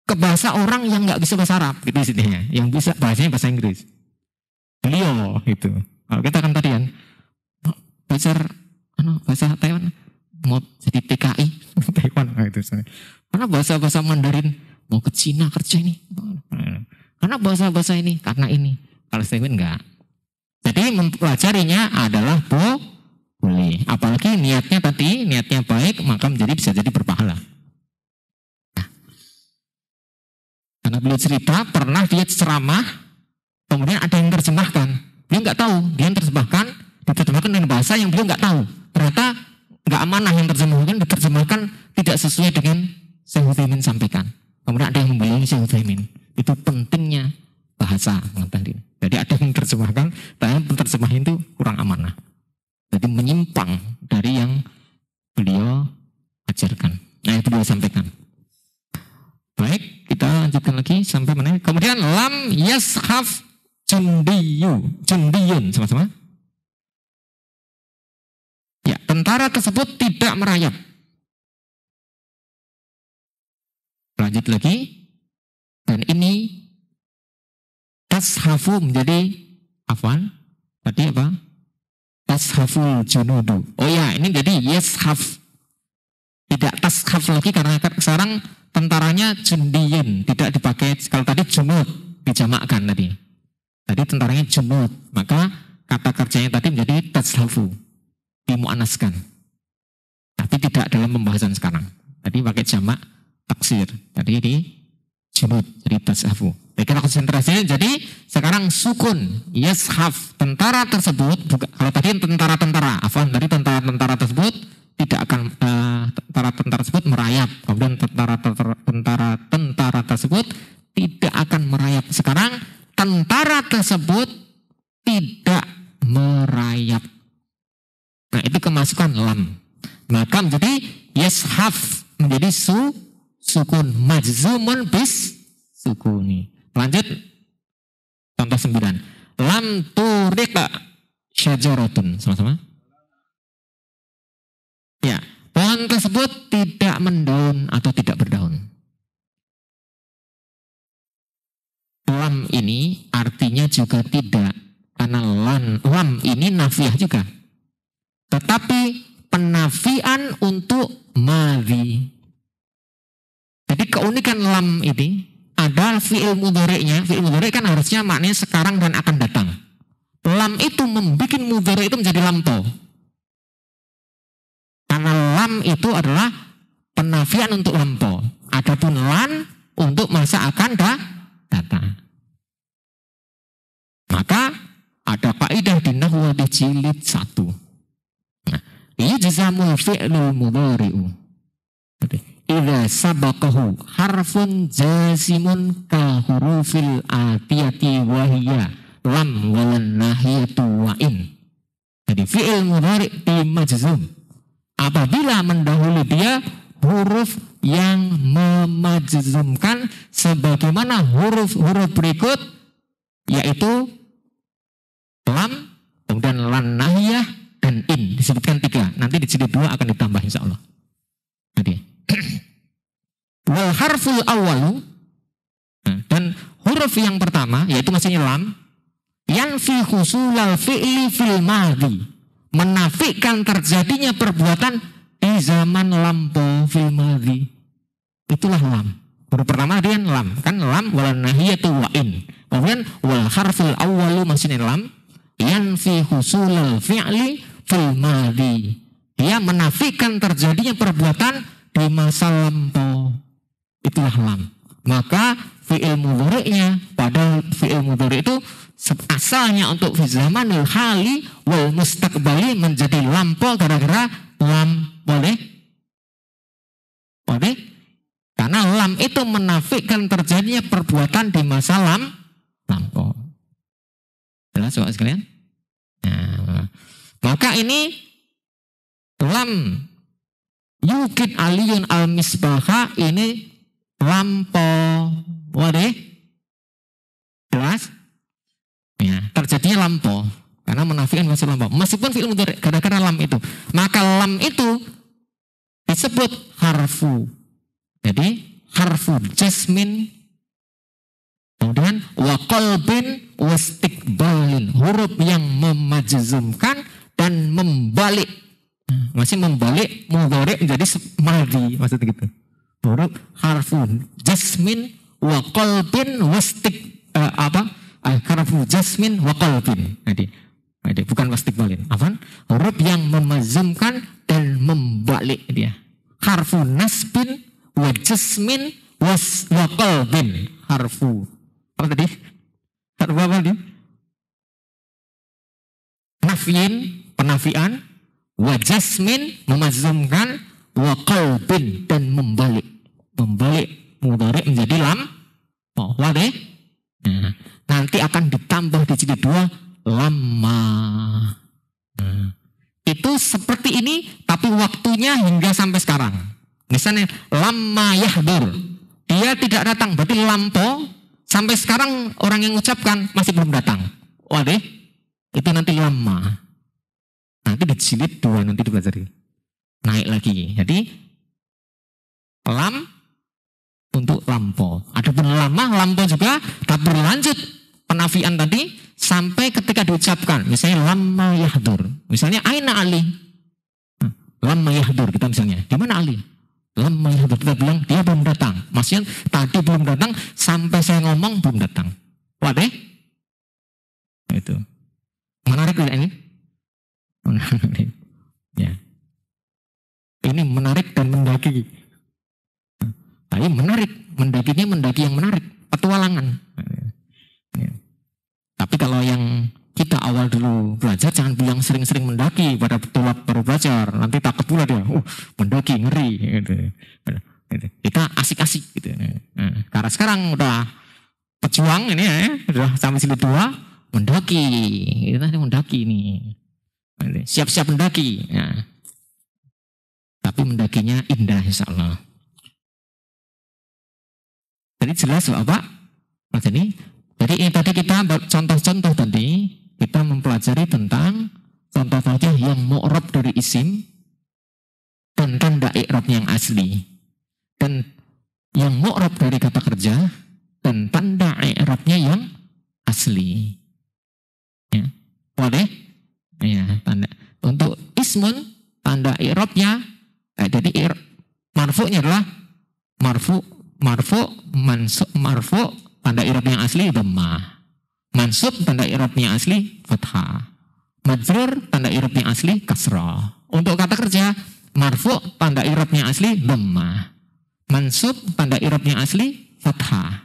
ke bahasa orang yang nggak bisa bahasa Arab. Gitu istilahnya. Yang bisa bahasanya bahasa Inggris. Beliau itu. Kalau kita kan tadi kan belajar bahasa Taiwan mau jadi TKI Taiwan itu. Karena bahasa Mandarin mau ke Cina kerja ini. Karena bahasa ini, karena ini. Kalau Steven enggak. Jadi mempelajarinya adalah boleh. Apalagi niatnya baik, maka bisa jadi berpahala. Nah, karena beliau cerita, pernah dia ceramah, kemudian ada yang terjemahkan. Beliau enggak tahu, dia diterjemahkan dengan bahasa yang beliau enggak tahu. Ternyata enggak amanah yang diterjemahkan tidak sesuai dengan Syekh Utsaimin sampaikan. Kemudian ada yang membeli Syekh Utsaimin. Itu pentingnya bahasa. Jadi ada yang terjemahkan, tapi terjemahan itu kurang amanah. Jadi menyimpang dari yang beliau ajarkan. Nah itu beliau sampaikan. Baik, kita lanjutkan lagi sampai mana? Kemudian lam yashaf jundiyun sama-sama. Ya, tentara tersebut tidak merayap. Lanjut lagi. Dan ini tashafu menjadi afwan. Tadi apa? Tashaful junudu. Oh ya, ini jadi yashaf. Tidak tashaf lagi karena sekarang tentaranya jundiyun. Tidak dipakai, kalau tadi junud dijamakkan tadi. Tadi tentaranya junud. Maka kata kerjanya tadi menjadi tashafu. Dimuannaskan. Tapi tidak dalam pembahasan sekarang. Tadi pakai jamak taksir. Tadi di junud, jadi tashafu. Kira konsentrasinya jadi sekarang sukun, yashaf. Tentara tersebut, kalau tadi tentara-tentara, afwan, tadi tentara-tentara tersebut tidak akan, tentara-tentara tersebut merayap. Kemudian tentara tersebut tidak akan merayap. Sekarang tentara tersebut tidak merayap. Nah itu kemasukan lam. Maka menjadi yashaf, menjadi sukun majzumun bis sukuni. Lanjut contoh 9. Lam turika syajaratun. Sama-sama. Ya, pohon tersebut tidak mendaun atau tidak berdaun. Lam ini artinya juga tidak. Karena lam ini nafiah juga. Tetapi penafian untuk madhi. Jadi keunikan lam ini ada fi'il mudhari'nya. Fi'il mudhari' kan harusnya maknanya sekarang dan akan datang. Lam itu membuat mudhari' itu menjadi lampau. Karena lam itu adalah penafian untuk lampau. Adapun lan untuk masa akan datang. Maka ada kaidah di nahwu di jilid 1. Nah, yujzamul fi'lul mudhari'u. Idza sabaqahu harfun jazimun ka hurufil atiyati wa hiya lam walan nahiyatu wa in. Jadi fi'il mudhari' di majzum apabila mendahului dia huruf yang memajzumkan sebagaimana huruf-huruf berikut, yaitu lam, kemudian lan nahiyah dan in. Disebutkan 3. Nanti di jilid 2 akan ditambah insyaallah. Jadi wal harful awalu, dan huruf yang pertama yaitu maksudnya lam, yanfi husulal fi'li fil madhi, menafikan terjadinya perbuatan di zaman lampau fil madhi. Itulah lam. Huruf pertama dia lam, kan lam wal nahiyatu wa in. Kemudian wal harful awwalu masih lam, yanfi husulal fi'li fil madhi. Dia menafikan terjadinya perbuatan di masa lampau. Itulah lam. Maka fi'il mudhari'nya, pada fi'il mudhari' itu asalnya untuk fi zamanil hali wal mustaqbali menjadi lampau gara-gara lam. Boleh? Karena lam itu menafikan terjadinya perbuatan di masa lampau. Jelas sobat sekalian? Nah, maka ini lam yukid aliyun al misbaha ini lampau. Waduh, jelas? Ya, terjadinya lampau karena menafikan masa lampau. Meskipun fi'il mudhari' gara-gara lam itu, maka lam itu disebut harfu. Jadi harfu jasmin, kemudian wa qalbin wastiqbalin, huruf yang memajzumkan dan membalik. Masih membalik mudhari' menjadi madhi, maksudnya gitu. Huruf harfu jasmin wa qalbin harfu jasmin wa qalbin. Jadi bukan wastiqbalin. Huruf yang memazumkan dan membalik dia. Harfu nasbin wa jasmin wa qalbin. Harfu apa tadi? Harfu apa tadi? Nafyin, penafian, wa jasmin memazumkan, wa qalbin dan membalik mudhari' menjadi lam. Waduh. Nah, nanti akan ditambah di jilid 2 lama. Nah, itu seperti ini tapi waktunya hingga sampai sekarang. Misalnya lama yahdur, dia tidak datang, berarti lampau sampai sekarang orang yang mengucapkan masih belum datang. Waduh, itu nanti lama. Nanti di jilid 2 nanti dipelajari. Naik lagi. Jadi lam untuk lampau. Adapun lampau juga tak berlanjut penafian tadi sampai ketika diucapkan. Misalnya lama yahdur. Misalnya aina Ali. Lama yahdur kita misalnya. Di mana Ali? Lama yahdur, kita bilang dia belum datang. Maksudnya tadi belum datang sampai saya ngomong belum datang. Waduh. Itu. Menarik tidak ini? Menarik. Ya. Ini menarik dan mendaki. Tapi menarik, mendakinya mendaki yang menarik, petualangan. Ya. Tapi kalau yang kita awal dulu belajar, jangan bilang sering-sering mendaki pada petulak baru belajar. Nanti takut pula dia, mendaki ngeri. Gitu. Kita asik-asik gitu. Nah, karena sekarang udah pejuang ini ya, udah sampai jilid 2, mendaki. Kita mendaki nih. Siap-siap mendaki. Ya. Tapi mendakinya indah insya Allah. Jadi jelas Bapak? Jadi ini tadi kita contoh-contoh tadi kita mempelajari tentang contoh-contoh yang mu'rab dari isim dan tanda i'rabnya yang asli, dan yang mu'rab dari kata kerja dan tanda i'rabnya yang asli. Ya, boleh? Ya, tanda untuk ismun tanda i'rabnya jadi marfu'nya adalah marfu tanda i'rabnya asli dhammah. Mansub tanda i'rabnya asli fathah. Majrur tanda i'rabnya asli kasrah. Untuk kata kerja marfu tanda i'rabnya asli dhammah. Mansub tanda i'rabnya asli fathah.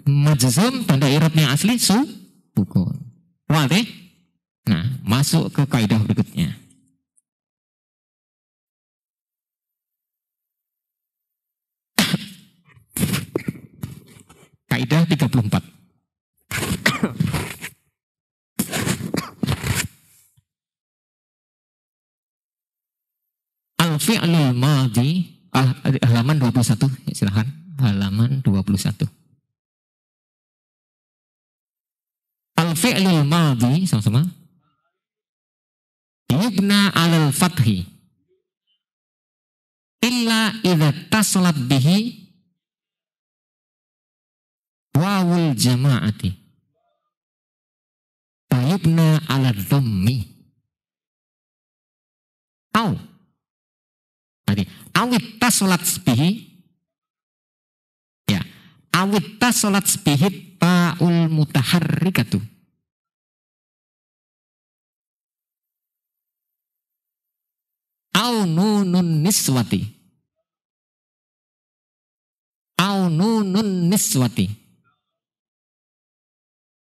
Majzum tanda i'rabnya asli sukun. Wadah? Nah, masuk ke kaidah berikutnya. Kaidah 34. Al-fi'lul madhi, halaman 21, silakan. Halaman 21. Al-fi'lul madhi, sama-sama. Yubna 'alal fathi illa idza tasalat bihi wawul jama'ati. yubna ala dhammi. Au. Tadi awit tasolat bihi. Ya. Awit tasolat bihi ta'ul mutaharrikatu. Au nunun niswati. Au nunun niswati.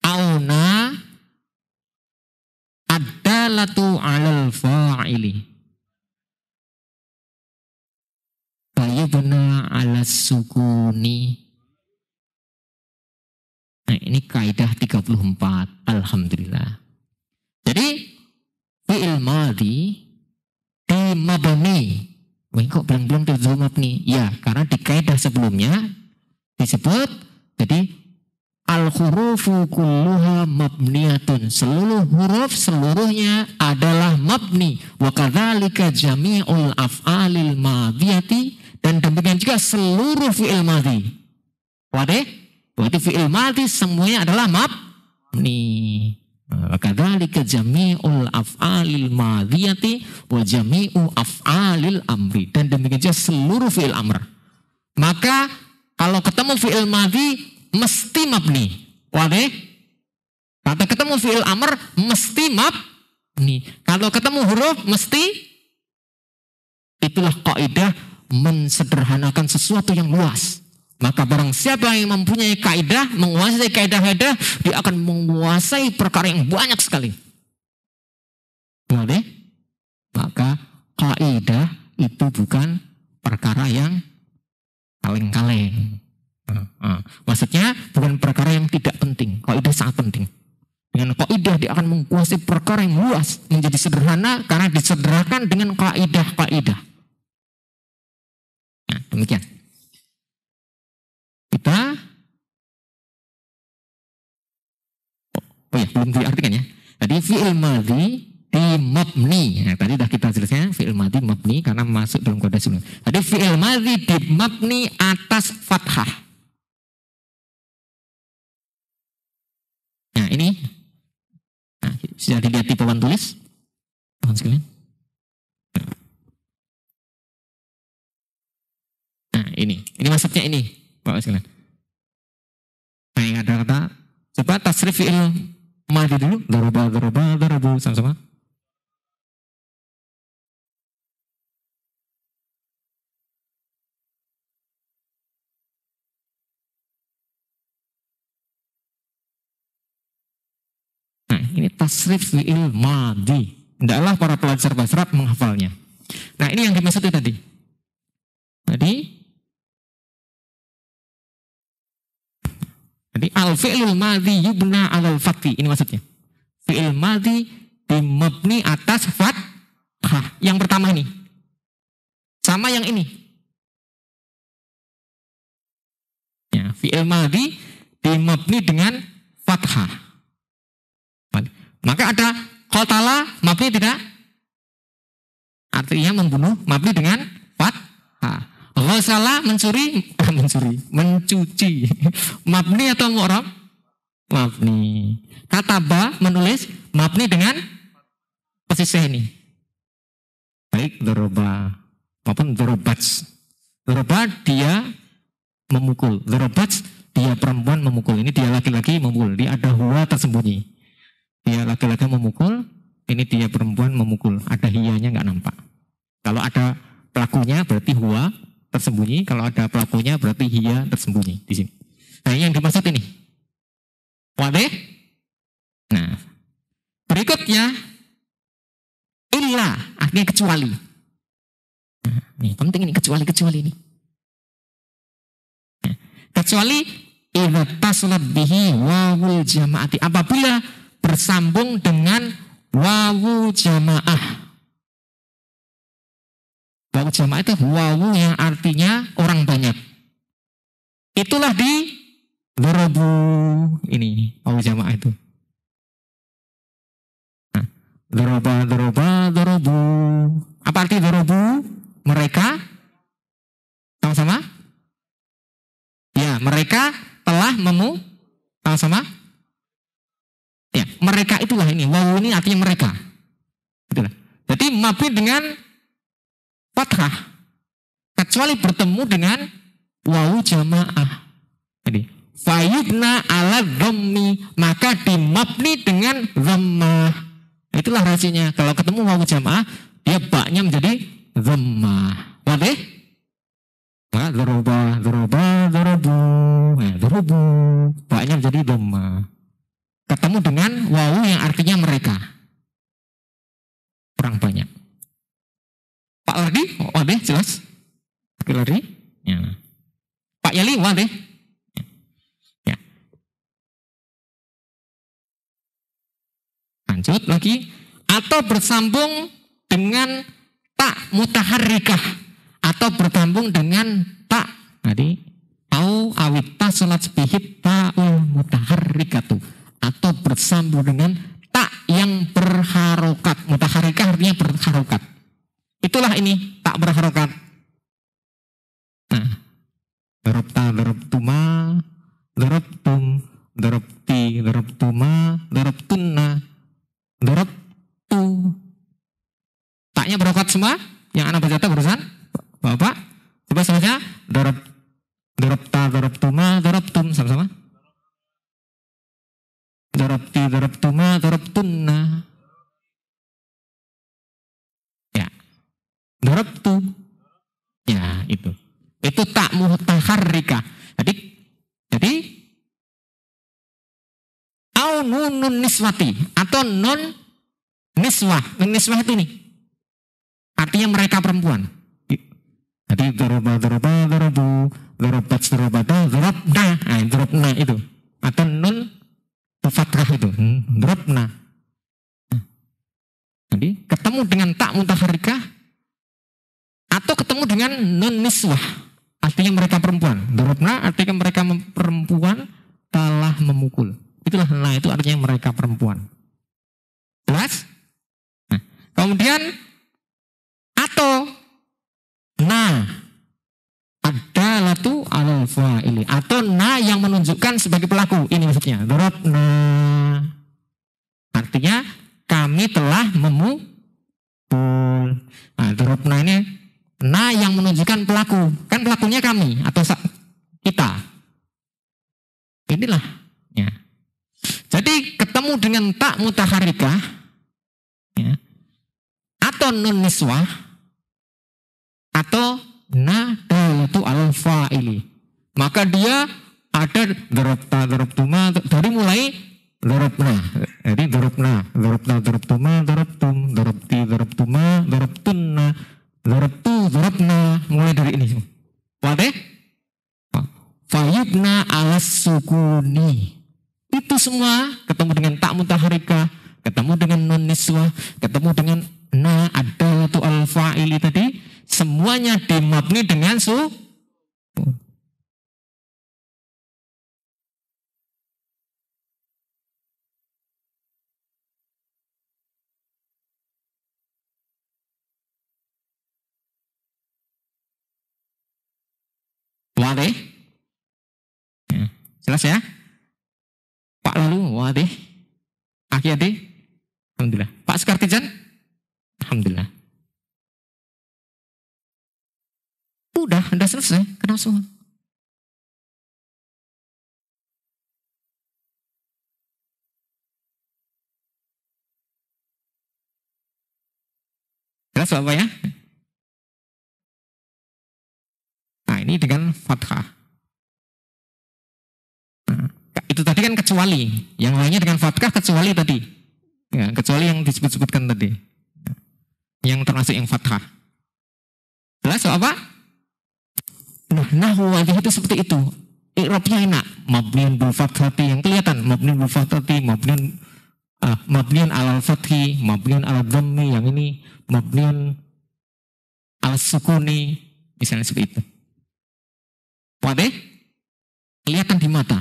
Auna ad-dalatu 'alal fa'ili. Fayubna 'alas sukuni. Nah, ini kaidah 34. Alhamdulillah. Jadi fi'il madhi di mabni. Wah, kok belum terjadi mabni? Ya, karena di kaidah sebelumnya disebut jadi al-hurufu kulluha mabniyatun. Seluruh huruf seluruhnya adalah mabni. Wa kadzalika jami'ul af'alil madhiyati, dan demikian juga seluruh fi'il madhi. Wadah? Berarti fi'il madhi semuanya adalah mabni. Wa kadzalika jami'ul af'alil madhiyati wa jami'u af'alil amri, dan demikian juga seluruh fi'il amr. Maka kalau ketemu fi'il madhi mesti mabni. Wadah? Kalau ketemu fi'il amr mesti mabni. Kalau ketemu huruf mesti. Itulah kaidah mensederhanakan sesuatu yang luas. Maka barang siapa yang mempunyai kaidah, menguasai kaidah-kaidah, dia akan menguasai perkara yang banyak sekali. Wadah? Maka kaidah itu bukan perkara yang kaleng-kaleng. Maksudnya bukan perkara yang tidak penting. Kaidah sangat penting. Dengan kaidah dia akan menguasai perkara yang luas, menjadi sederhana karena disederhanakan dengan kaidah-kaidah. Nah, demikian. Kita belum diartikan ya. Tadi fi'il madhi di mabni. Nah, tadi sudah kita jelaskan fi'il madhi mabni karena masuk dalam kaidah sebelumnya. Tadi fi'il madhi di mabni atas fathah. Nah, ini sudah dilihat di papan tulis. Mohon sekalian. Nah, ini maksudnya ini. Bapak sekalian. Nah, yang ada kata, coba tasrif fi'il madhi dulu. Darabu, sama-sama. Nah, ini tasrif fi'il madhi. Tidaklah para pelajar bahasa Arab menghafalnya. Nah, ini yang dimaksud tadi. Jadi al-fi'lul madhi yubna 'alal fathi, ini maksudnya. Fi'il madhi dimabni atas fathah. Yang pertama ini. Sama yang ini. Ya, fi'il madhi dimabni dengan fathah. Maka ada qatala mabni tidak? Artinya membunuh, mabni dengan fathah. Ghasala mencuci. Mabni atau mu'rab? Mabni. Kataba menulis, mabni dengan posisi ini. Baik, doroba maupun dorobats. Doroba dia memukul. Dorobats dia perempuan memukul. Ini dia laki-laki memukul. Dia ada huwa tersembunyi. Dia laki-laki memukul, ini dia perempuan memukul. Ada hiyanya nggak nampak. Kalau ada pelakunya berarti huwa tersembunyi, kalau ada pelakunya berarti hiya tersembunyi di sini. Nah, yang dimaksud ini. Wadah? Nah, berikutnya illa, artinya kecuali. Nah, ini penting ini kecuali ini. Nah, kecuali idza tasalat bihi wawul jamaati, apabila bersambung dengan wawu jamaah. Wawu jamaah itu wawu yang artinya orang banyak. Itulah di dorobu ini, wawu jamaah itu. Nah, dorobu. Apa arti dorobu? Mereka sama-sama? Ya, mereka telah sama-sama Ya, mereka itulah ini. Wawu ini artinya mereka. Itulah. Jadi mabni dengan fathah kecuali bertemu dengan wawu jamaah. Jadi fayubna ala dhammi, maka dimabni dengan dhammah. Itulah rahasianya. Kalau ketemu wawu jamaah, dia baknya menjadi dhammah. Wadih? Maka doroba, dorobu. Nah, dorobu. Baknya menjadi dhammah. Ketemu dengan wawu yang artinya mereka. Kurang banyak. Pak Lardi, wadih jelas? Pak Lardi? Ya. Pak Yali, wadih? Ya. Lanjut lagi. Atau bersambung dengan tak mutaharrikah. Atau bersambung dengan tak. Jadi, au awita salat bihit ta'ul mutaharrikatu. Atau bersambung dengan tak yang berharokat. Mutaharrikah artinya berharokat. Itulah ini, tak berharokat. Nah, darabta, darabtuma, darabtum, darabti, darabtuma, darabtunna, darabtu. Taknya berharokat semua? Yang anak baca barusan? Bapak? Coba sama-sama. Darabta, darabtuma, darabtum. Sama-sama. Darabti, darabtuma, darabtunna. Ya. Darabtu. Ya, itu. Itu tak mutaharrika. Jadi au nunun niswati atau non niswah. Non niswah itu nih. Artinya mereka perempuan. Jadi doroba, doroba, dorobu, dorobat, dorobata, dorobna. Nah, dorobna itu. Atau non fathah itu. Dorobna. Jadi ketemu dengan tak mutaharrikah atau ketemu dengan non niswah, artinya mereka perempuan. Dorobna artinya mereka perempuan telah memukul. Itulah nah itu artinya mereka perempuan. Jelas? Nah, kemudian atau na adalatu alal fa'ili atau na yang menunjukkan sebagai pelaku. Ini maksudnya. Dorobna artinya kami telah memukul. Nah, dorobna ini na yang menunjukkan pelaku. Kan pelakunya kami atau kita. Inilah. Ya. Jadi ketemu dengan tak mutaharrikah ya, atau nun niswah atau na dalatu al fa'ili. Maka dia ada darabta, darabtuma dari mulai darabna. Jadi darabna, darabta, darabtuma, darabtum, darabti, darabtuma, darabtunna, darabtu, darabna, mulai dari ini semua. Wadih? Fayubna alas sukuni. Itu semua ketemu dengan tak mutaharrikah, ketemu dengan non niswah, ketemu dengan na adalatu al fa'ili tadi, semuanya dimabni dengan wadih. Ya, jelas ya? Pak Lalu, wadih. Akhirnya, alhamdulillah. Pak Sekartijan, alhamdulillah. Udah selesai. Kenapa semua? Jelas Bapak ya? Nah ini dengan fathah. Nah, itu tadi kan kecuali. Yang lainnya dengan fathah kecuali tadi. Ya, kecuali yang disebut-sebutkan tadi. Yang termasuk yang fathah. Jelas Bapak? Nah wadih itu seperti itu. I'rabnya enak. Mabniun bil fathati yang kelihatan. Mabniun bil fathati, mabniun alal fathi, mabniun alal dhammi, yang ini mabniun al sukuni, misalnya seperti itu. Wadih? Kelihatan di mata.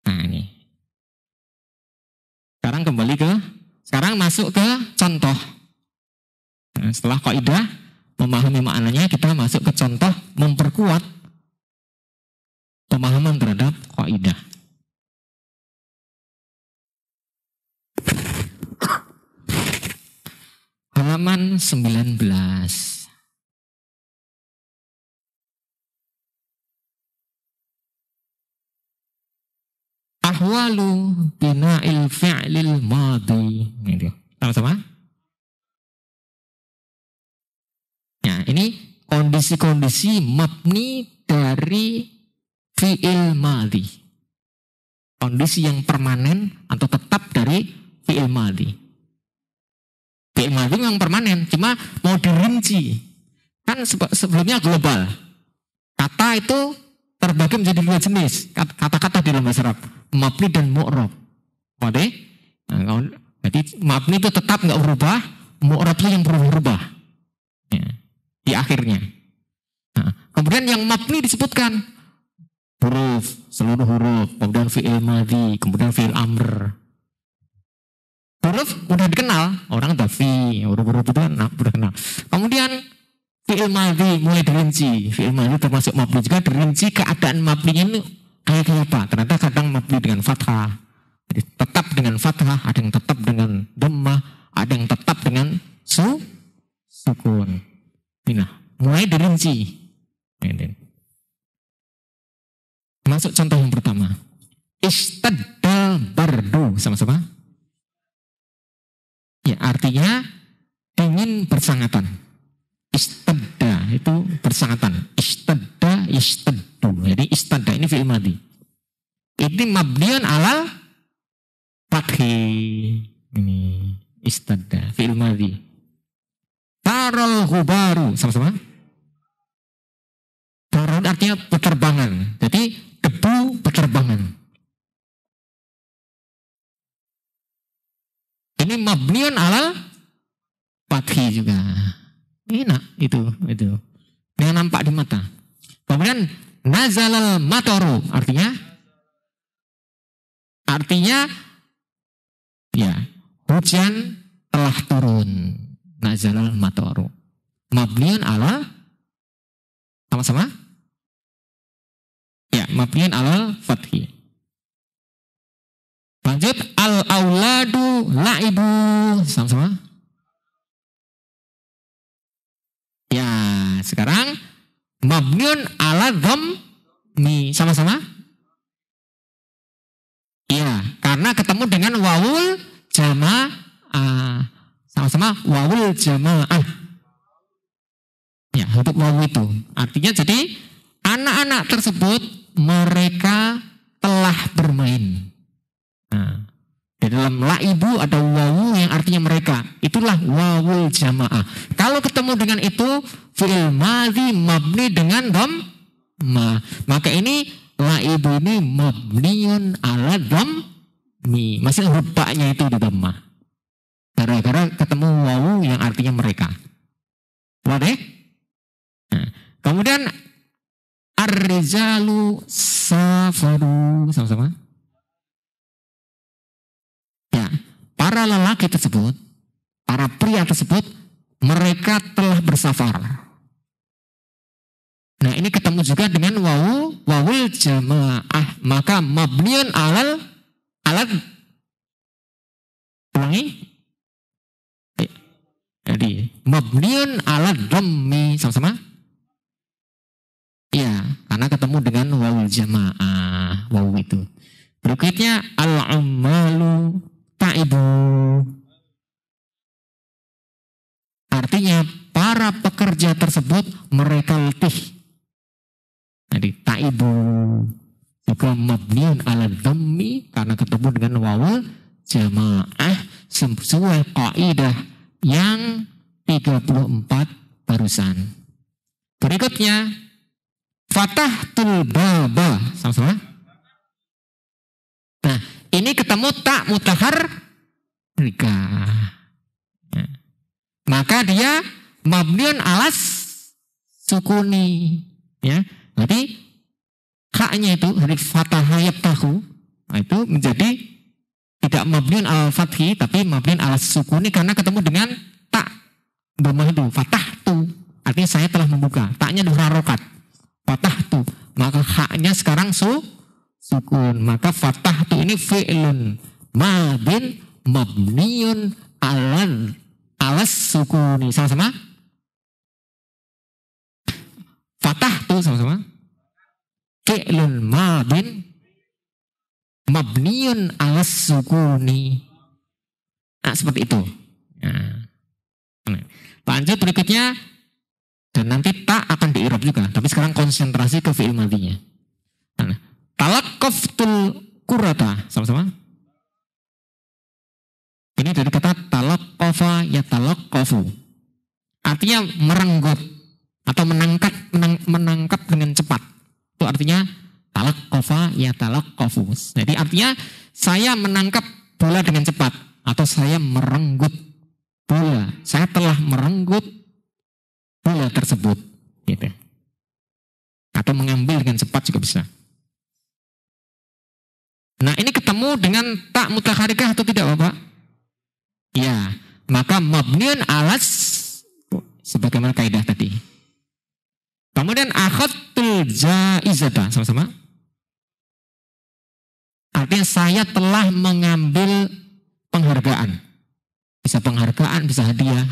Nah ini. Sekarang masuk ke contoh. Nah, setelah kaidah memahami maknanya, kita masuk ke contoh memperkuat pemahaman terhadap kaidah. halaman 19. Ahwalu bina'il fi'lil madhi. Ini sama-sama. Ya, ini kondisi-kondisi mabni dari fi'il madhi. Kondisi yang permanen atau tetap dari fi'il madhi. Fi'il madhi memang permanen, cuma mau dirinci. Kan sebelumnya global. Kata itu terbagi menjadi dua jenis. Kata-kata di dalam bahasa Arab. Mabni dan mu'rab. Oke? Nah, jadi mabni itu tetap nggak berubah, mu'rab itu yang berubah. Ya, di akhirnya. Nah, kemudian yang mabni disebutkan huruf, seluruh huruf, kemudian fi'il madhi, kemudian fi'il amr. Huruf udah dikenal, orang udah huruf-huruf itu kan udah kenal. Kemudian fi'il madhi mulai dirinci. Fi'il madhi termasuk mabni juga, dirinci keadaan mabninya ini kayak apa. Ternyata kadang mabni dengan fathah. Jadi tetap dengan fathah, ada yang tetap dengan dhammah, ada yang tetap dengan sukun. Nah, mulai dirinci. Masuk contoh yang pertama. Istadda bardu. Sama-sama. Ya, artinya dingin bersangatan. Istadda itu bersangatan. Istadda, istaddu. Jadi istadda ini fi'il madhi. Ini mabniun ala fathi. Ini istadda, fi'il madhi. Taral ghubaru. Sama-sama. Taral artinya berterbangan. Jadi debu berterbangan. Ini mabniun ala fathi juga. Enak itu. Yang nampak di mata. Kemudian nazalal matoru artinya ya hujan telah turun. Nazalal matoru. Mabniun ala sama-sama? Ya, mabniun ala fathi. Lanjut al-auladu la'ibu. Sama-sama? Ya, sekarang mabniun ala dhammi. Sama-sama? Ya, karena ketemu dengan wawul jamaah. Sama-sama wawul jamaah. Ya, untuk wawu itu. Artinya jadi anak-anak tersebut mereka telah bermain. Nah, di dalam laibu ada wawu yang artinya mereka. Itulah wawul jamaah. Kalau ketemu dengan itu fi'il madhi mabni dengan dhamma. Maka ini laibu ini mabniun ala dhammi. Masih huruf ba-nya itu di dhamma. Gara-gara ketemu wawu yang artinya mereka. Wadah? Nah, kemudian ar-rijalu safaru. Sama-sama. Ya, para lelaki tersebut, para pria tersebut, mereka telah bersafar. Nah, ini ketemu juga dengan wawul jamaah. Maka mabniun alal ulangi. Jadi mabniun ala dhammi. Sama-sama? Ya, karena ketemu dengan wawul jamaah. Wawu itu. Berikutnya al-ummalu ta'ibu. Artinya para pekerja tersebut mereka letih. Jadi ta'ibu juga mabniun ala dhammi karena ketemu dengan wawul jamaah sesuai kaidah yang 34 barusan. Berikutnya fatahtul baba. Sama-sama? Nah, ini ketemu tak mutaharrika. Ya. Maka dia mabniun alas sukuni. Ya, berarti haknya itu dari fatah yaftahu. Nah, itu menjadi tidak mabniun al fathi tapi mabniun alas sukuni karena ketemu dengan tak domah itu fatahtu. Artinya saya telah membuka. Taknya dua harokat. Fatahtu. Maka haknya sekarang sukun. Maka fatahtu ini fi'lun madin mabniun alas sukuni. Sama-sama. Fatah tuh sama-sama. Fi'lun madin mabniun alas sukuni. Nah, seperti itu. Nah. Lanjut berikutnya. Dan nanti tak akan di-i'rab juga. Tapi sekarang konsentrasi ke fi'il madhinya. Nah, talaqqaftul kurata. Sama-sama. Ini dari kata talaqqafa yatalaqqafu. Artinya merenggut atau menangkap dengan cepat. Itu artinya talaqqafa yatalaqqafu. Jadi artinya saya menangkap bola dengan cepat atau saya merenggut bola. Saya telah merenggut bola tersebut, gitu. Atau mengambil dengan cepat juga bisa. Nah, ini ketemu dengan tak mutaharikah atau tidak, Bapak? Ya, maka mabniun alas sebagaimana kaidah tadi. Kemudian akhadtul jaizata, sama-sama. Artinya saya telah mengambil penghargaan. Bisa penghargaan, bisa hadiah.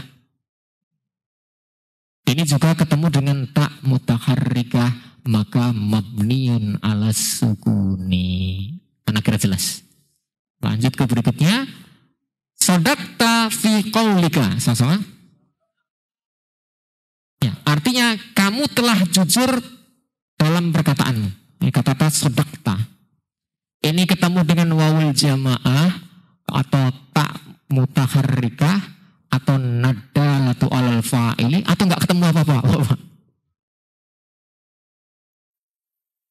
Ini juga ketemu dengan tak mutaharrikah, maka mabniun alas sukuni. Anak kira jelas. Lanjut ke berikutnya. Sadaqta fi qaulika. Sama-sama. Ya, artinya kamu telah jujur dalam perkataanmu. Ini kata sadaqta. Ini ketemu dengan wawul jamaah atau tak mutaharrikah atau nadalatu alal fa'ili atau enggak ketemu apa-apa.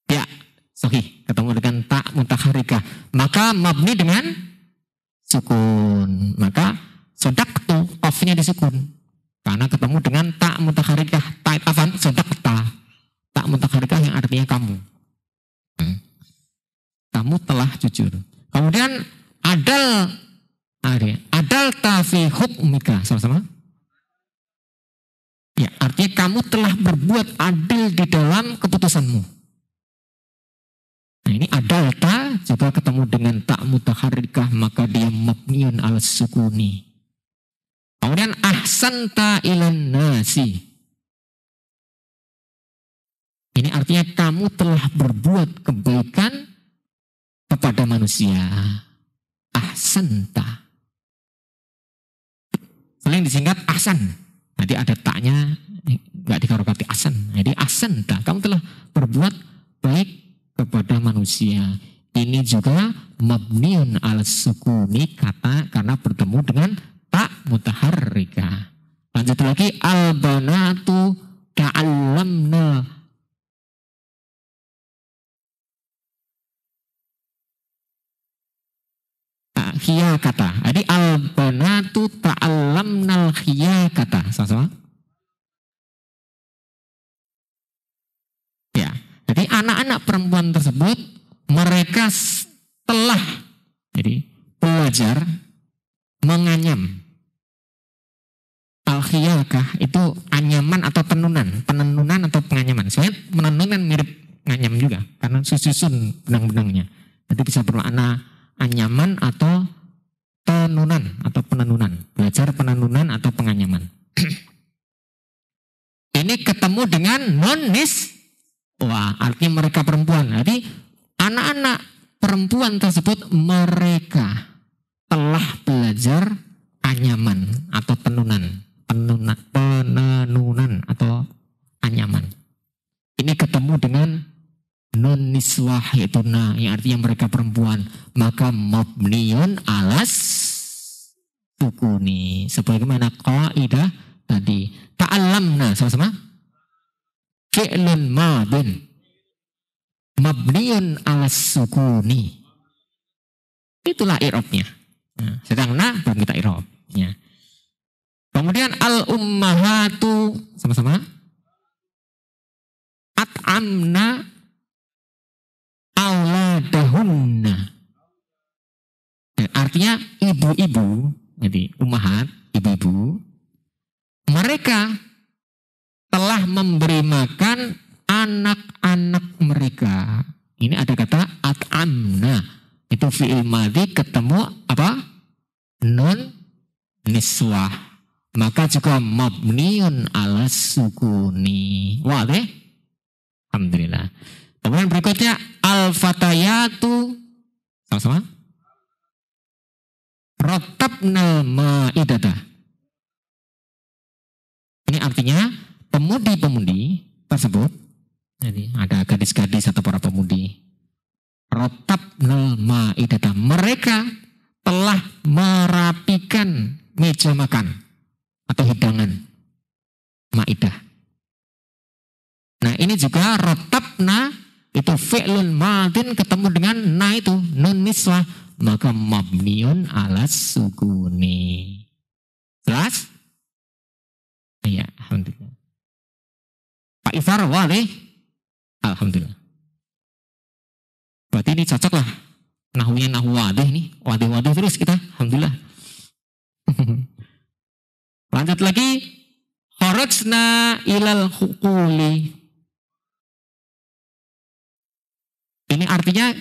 Ya, sahih, ketemu dengan tak mutaharrikah. Maka mabni dengan sukun. Maka sadaqtu qafnya disukun. Karena ketemu dengan tak mutaharrikah. Ta'afan sadaqta. Tak mutaharrikah yang artinya kamu. Kamu telah jujur. Kemudian adal tafi hukmika. Sama-sama. Ya, artinya kamu telah berbuat adil di dalam keputusanmu. Nah, ini adalta juga ketemu dengan tak mutaharrikah, maka dia mabniun al sukuni. Kemudian ahsanta ilan nasi. Ini artinya kamu telah berbuat kebaikan kepada manusia. Ahsanta. Selain disingkat ahsan. Nanti ada taknya, nggak dikarokati ahsan. Jadi ahsanta. Kamu telah berbuat baik kepada manusia. Ini juga mabniun al sukuni kata karena bertemu dengan tak mutaharrika. Lanjut lagi al-banatu ta'allamna. Khia kata. Jadi al-banatu ta'allamnal khia kata. Sama-sama. Ya. Jadi anak-anak perempuan tersebut mereka telah jadi belajar menganyam. Al-khiyakah itu anyaman atau penenunan atau penganyaman. Sebenarnya menenun kan mirip nganyam juga karena susun benang-benangnya. Jadi bisa bermakna anyaman atau tenunan atau penenunan. Belajar penenunan atau penganyaman. Ini ketemu dengan non-nis. Wah, artinya mereka perempuan. Jadi anak-anak perempuan tersebut mereka telah belajar anyaman atau penenunan atau anyaman. Ini ketemu dengan non niswah yaitu yang artinya mereka perempuan, maka mabniun alas sukuni sebagaimana kaidah tadi. Ta'allamna sama-sama fi'lun madin mabniun alas sukuni. Itulah i'rabnya. Nah, sedang belum kita i'rab. Ya. Kemudian al-ummahatu sama-sama at'amna auladahunna. Artinya ibu-ibu, jadi ummahat, ibu-ibu, mereka telah memberi makan anak-anak mereka. Ini ada kata at'amna. Itu fi'il madhi ketemu apa? Non niswah. maka juga mabniun ala sukuni. Wah deh. Alhamdulillah. Kemudian berikutnya al-fatayatu. Sama-sama. Rotabnal ma'idata. Ini artinya pemudi-pemudi tersebut. Jadi ada gadis-gadis atau para pemudi. Rotabnal ma'idata. Mereka telah merapikan meja makan atau hidangan ma'idah. Nah ini juga rotabna itu fi'lun madin ketemu dengan na itu nun niswah maka mabniun ala sukuni. Jelas? Iya, alhamdulillah. Pak Ifar wali, alhamdulillah. Berarti ini cocok lah. Nahunya nahu wadih nih, wadih terus kita, alhamdulillah. Lanjut lagi, kharajna ilal hukuli. Ini artinya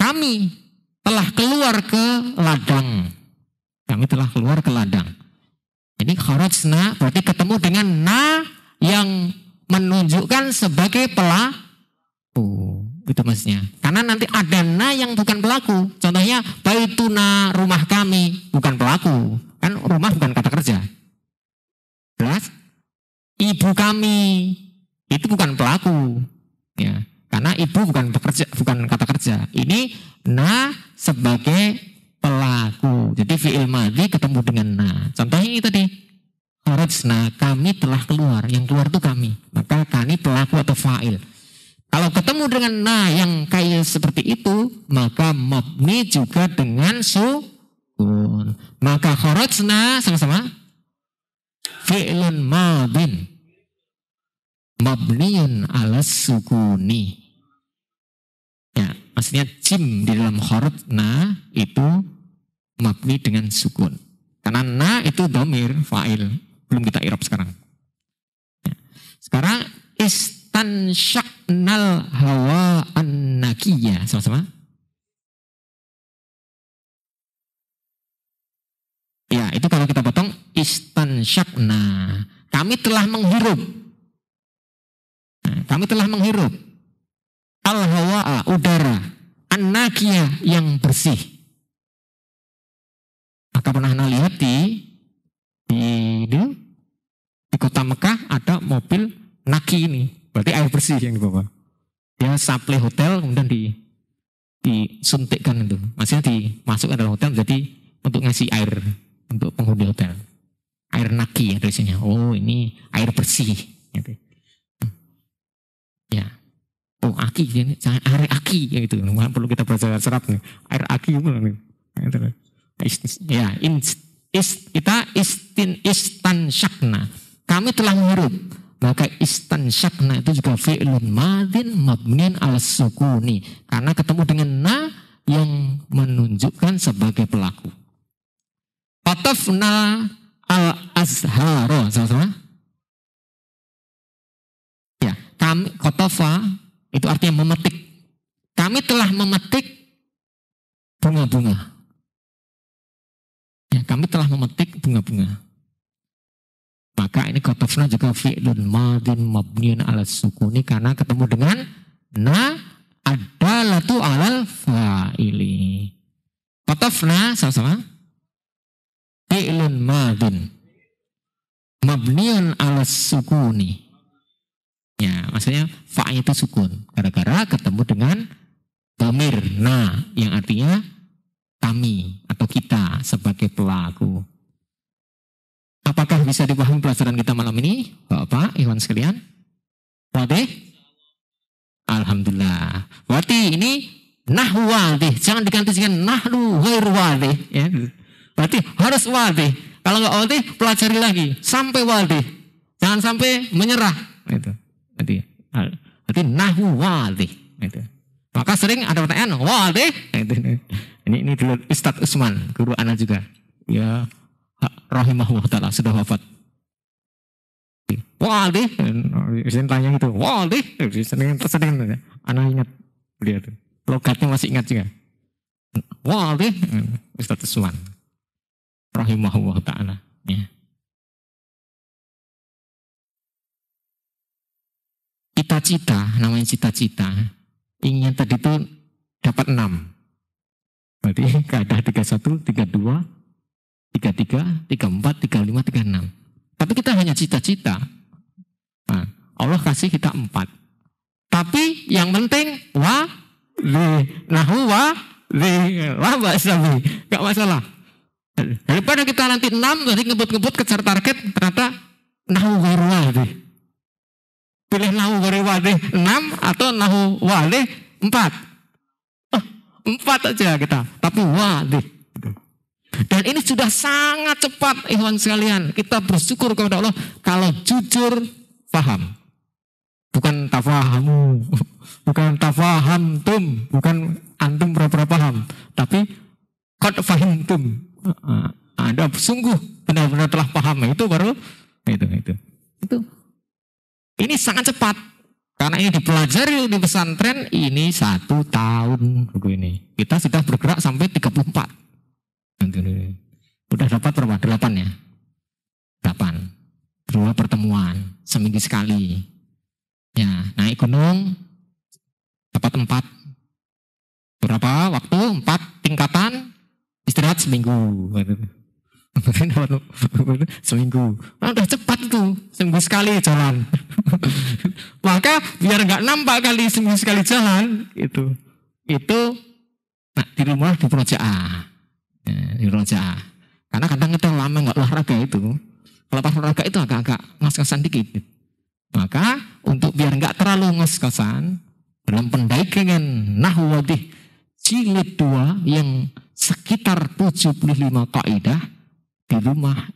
kami telah keluar ke ladang. Kami telah keluar ke ladang. Ini kharajna berarti ketemu dengan na yang menunjukkan sebagai pelaku. Itu maksudnya. Karena nanti ada na yang bukan pelaku. Contohnya baituna rumah kami bukan pelaku. Kan rumah bukan kata kerja. Jelas? Ibu kami itu bukan pelaku. Ya. Karena ibu bukan pekerja, bukan kata kerja. Ini na sebagai pelaku. Jadi fi'il madhi ketemu dengan na. Contohnya ini tadi. Kharajna, kami telah keluar. Yang keluar itu kami. Maka kami pelaku atau fa'il. Kalau ketemu dengan na yang kayak seperti itu, maka mabni juga dengan sukun. Maka kharajna sama-sama fi'lun madhin mabniun ala sukuni. Ya, maksudnya jim di dalam kharajna itu mabni dengan sukun. Karena na itu domir, fa'il. Belum kita i'rab sekarang. Ya. Sekarang istansyaknal hawa an-nakiyah. Sama-sama. Ya, itu kalau kita potong istansyakna. Kami telah menghirup. Nah, kami telah menghirup al-hawa'a, udara, an-nakiyah yang bersih. Maka pernah lihat di kota Mekah ada mobil naki ini, berarti air bersih yang dibawa. Dia supply hotel kemudian disuntikkan itu, maksudnya dimasukkan dalam hotel jadi untuk ngasih air untuk penghuni hotel. Air naki ya tulisannya. Oh ini air bersih. Gitu. Ya. Oh aki ini air aki ya gitu. Perlu kita belajar serap nih. Air aki nih. Ya kita istansyakna. Kami telah menghirup. Maka istansyakna itu juga fi'lun madhin mabniun ala sukuni. Karena ketemu dengan na yang menunjukkan sebagai pelaku. Qatafna al-azharo. Sama-sama. Ya, kami qatafa itu artinya memetik. Kami telah memetik bunga-bunga. Ya, kami telah memetik bunga-bunga. Maka ini qatafna juga fi'lun madhin mabniun ala sukuni karena ketemu dengan na adalatu alal fa'ili. Qatafna sama-sama fi'lun madhin mabniun ala sukuni. Ya, maksudnya fa' itu sukun gara-gara ketemu dengan dhamir na yang artinya kami atau kita sebagai pelaku. Apakah bisa dipahami pelajaran kita malam ini, Bapak, Iwan sekalian? Wadih? Alhamdulillah. Berarti ini nahwu wadih, jangan diganti dengan nahwu ghair wadih. Ya. Berarti harus wadih. Kalau nggak wadih, pelajari lagi sampai wadih. Jangan sampai menyerah. Itu. Berarti nahwu wadih. Itu. Maka sering ada pertanyaan, wadih? Ini dulu Ustadz Usman, guru anak juga. Ya. Rahimahullah ta'ala sudah wafat. Wadih, saya tanya itu, wadih, sering anak ingat dia tuh, logatnya masih ingat juga. Wadih, Ustadz Usman, Rahimahullah ta'ala. Ya. cita-cita, namanya cita-cita, ingin tadi itu dapat 6. Berarti keadaan 31, 32, 33, 34, 35, 36. Tapi kita hanya cita-cita. Nah, Allah kasih kita 4. Tapi yang penting nahu la ba'sabi. Gak masalah. Daripada kita nanti 6, nanti ngebut-ngebut kejar target, ternyata nahu ghairu wadih. Pilih nahu ghairu wadih 6 atau nahu wadih 4. 4 aja kita, tapi wadih. Dan ini sudah sangat cepat, ikhwan sekalian. Kita bersyukur kepada Allah kalau jujur paham. Bukan tafahamu, bukan tafahamtum, bukan antum pura-pura paham, tapi qad fahimtum. Anda sungguh benar-benar telah paham. Itu baru itu. Ini sangat cepat. Karena ini dipelajari di pesantren ini 1 tahun buku ini. Kita sudah bergerak sampai 34. Udah dapat berapa? 8 ya? 8. 2 pertemuan, seminggu sekali. Ya, naik gunung dapat 4. Berapa waktu? 4 tingkatan, istirahat seminggu. Seminggu. Nah, udah cepat tuh, seminggu sekali jalan. Maka biar nggak nampak kali seminggu sekali jalan, itu nah, di rumah di Projaah. Di Projaah. Karena kadang kita lama nggak olahraga itu. Kalau pas olahraga itu agak-agak ngos-ngosan dikit. Maka untuk biar nggak terlalu ngos-ngosan, dalam pendaikengan Nahwu Wadih jilid 2 yang sekitar 75 kaidah di rumah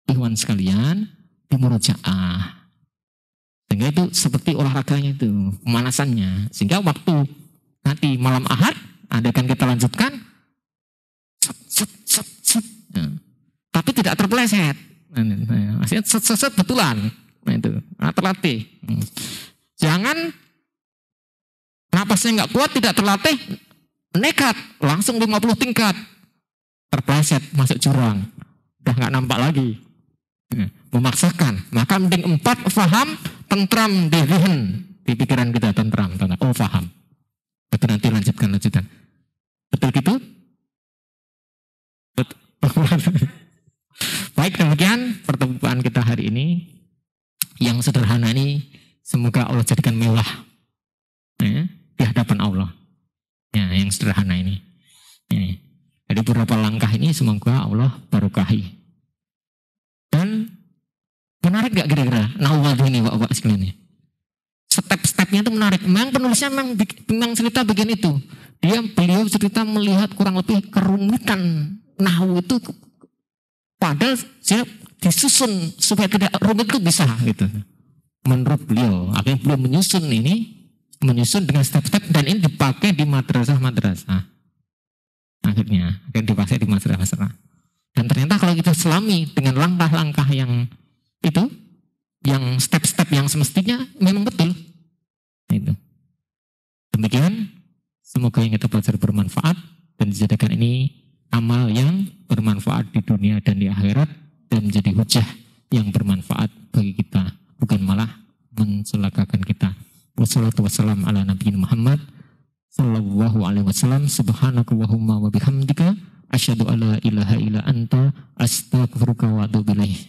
ikhwan sekalian di Murojaah. Sehingga itu seperti olahraganya itu, pemanasannya. Sehingga waktu nanti malam Ahad, andaikan kita lanjutkan, Nah, tapi tidak terpeleset. Maksudnya set betulan. Nah itu, terlatih. Jangan napasnya nggak kuat, tidak terlatih, nekat, langsung 50 tingkat. Terpeleset, masuk jurang. Udah nggak nampak lagi. Memaksakan. Maka mending 4 faham, tentram di zihin. Di pikiran kita tentram. Oh faham. Itu nanti lanjutan. Betul gitu? Betul. Baik, demikian pertemuan kita hari ini. Yang sederhana ini semoga Allah jadikan mewah di hadapan Allah. Ya, yang sederhana ini. Jadi beberapa langkah ini semoga Allah barokahi. Dan menarik gak kira-kira Nahwu Wadih ini Bapak sekalian? Step-stepnya itu menarik. Memang penulisnya memang cerita bagian itu. Beliau cerita melihat kurang lebih kerumitan Nahwu itu, padahal dia disusun supaya tidak rumit itu bisa gitu. Menurut beliau, akhirnya beliau menyusun dengan step-step, dan ini dipakai di madrasah. Akhirnya dipakai di madrasah. Dan ternyata kalau kita selami dengan langkah-langkah yang itu, yang step-step yang semestinya memang betul. Itu. Demikian, semoga yang kita pelajari bermanfaat dan dijadikan ini amal yang bermanfaat di dunia dan di akhirat, dan menjadi hujah yang bermanfaat bagi kita, bukan malah mencelakakan kita. Wassalatu wassalamu ala nabiyina Muhammad sallallahu alaihi wasallam. Subhanakallahumma wa bihamdika asyhadu alla ilaha illa anta astaghfiruka wa atubu ilaik.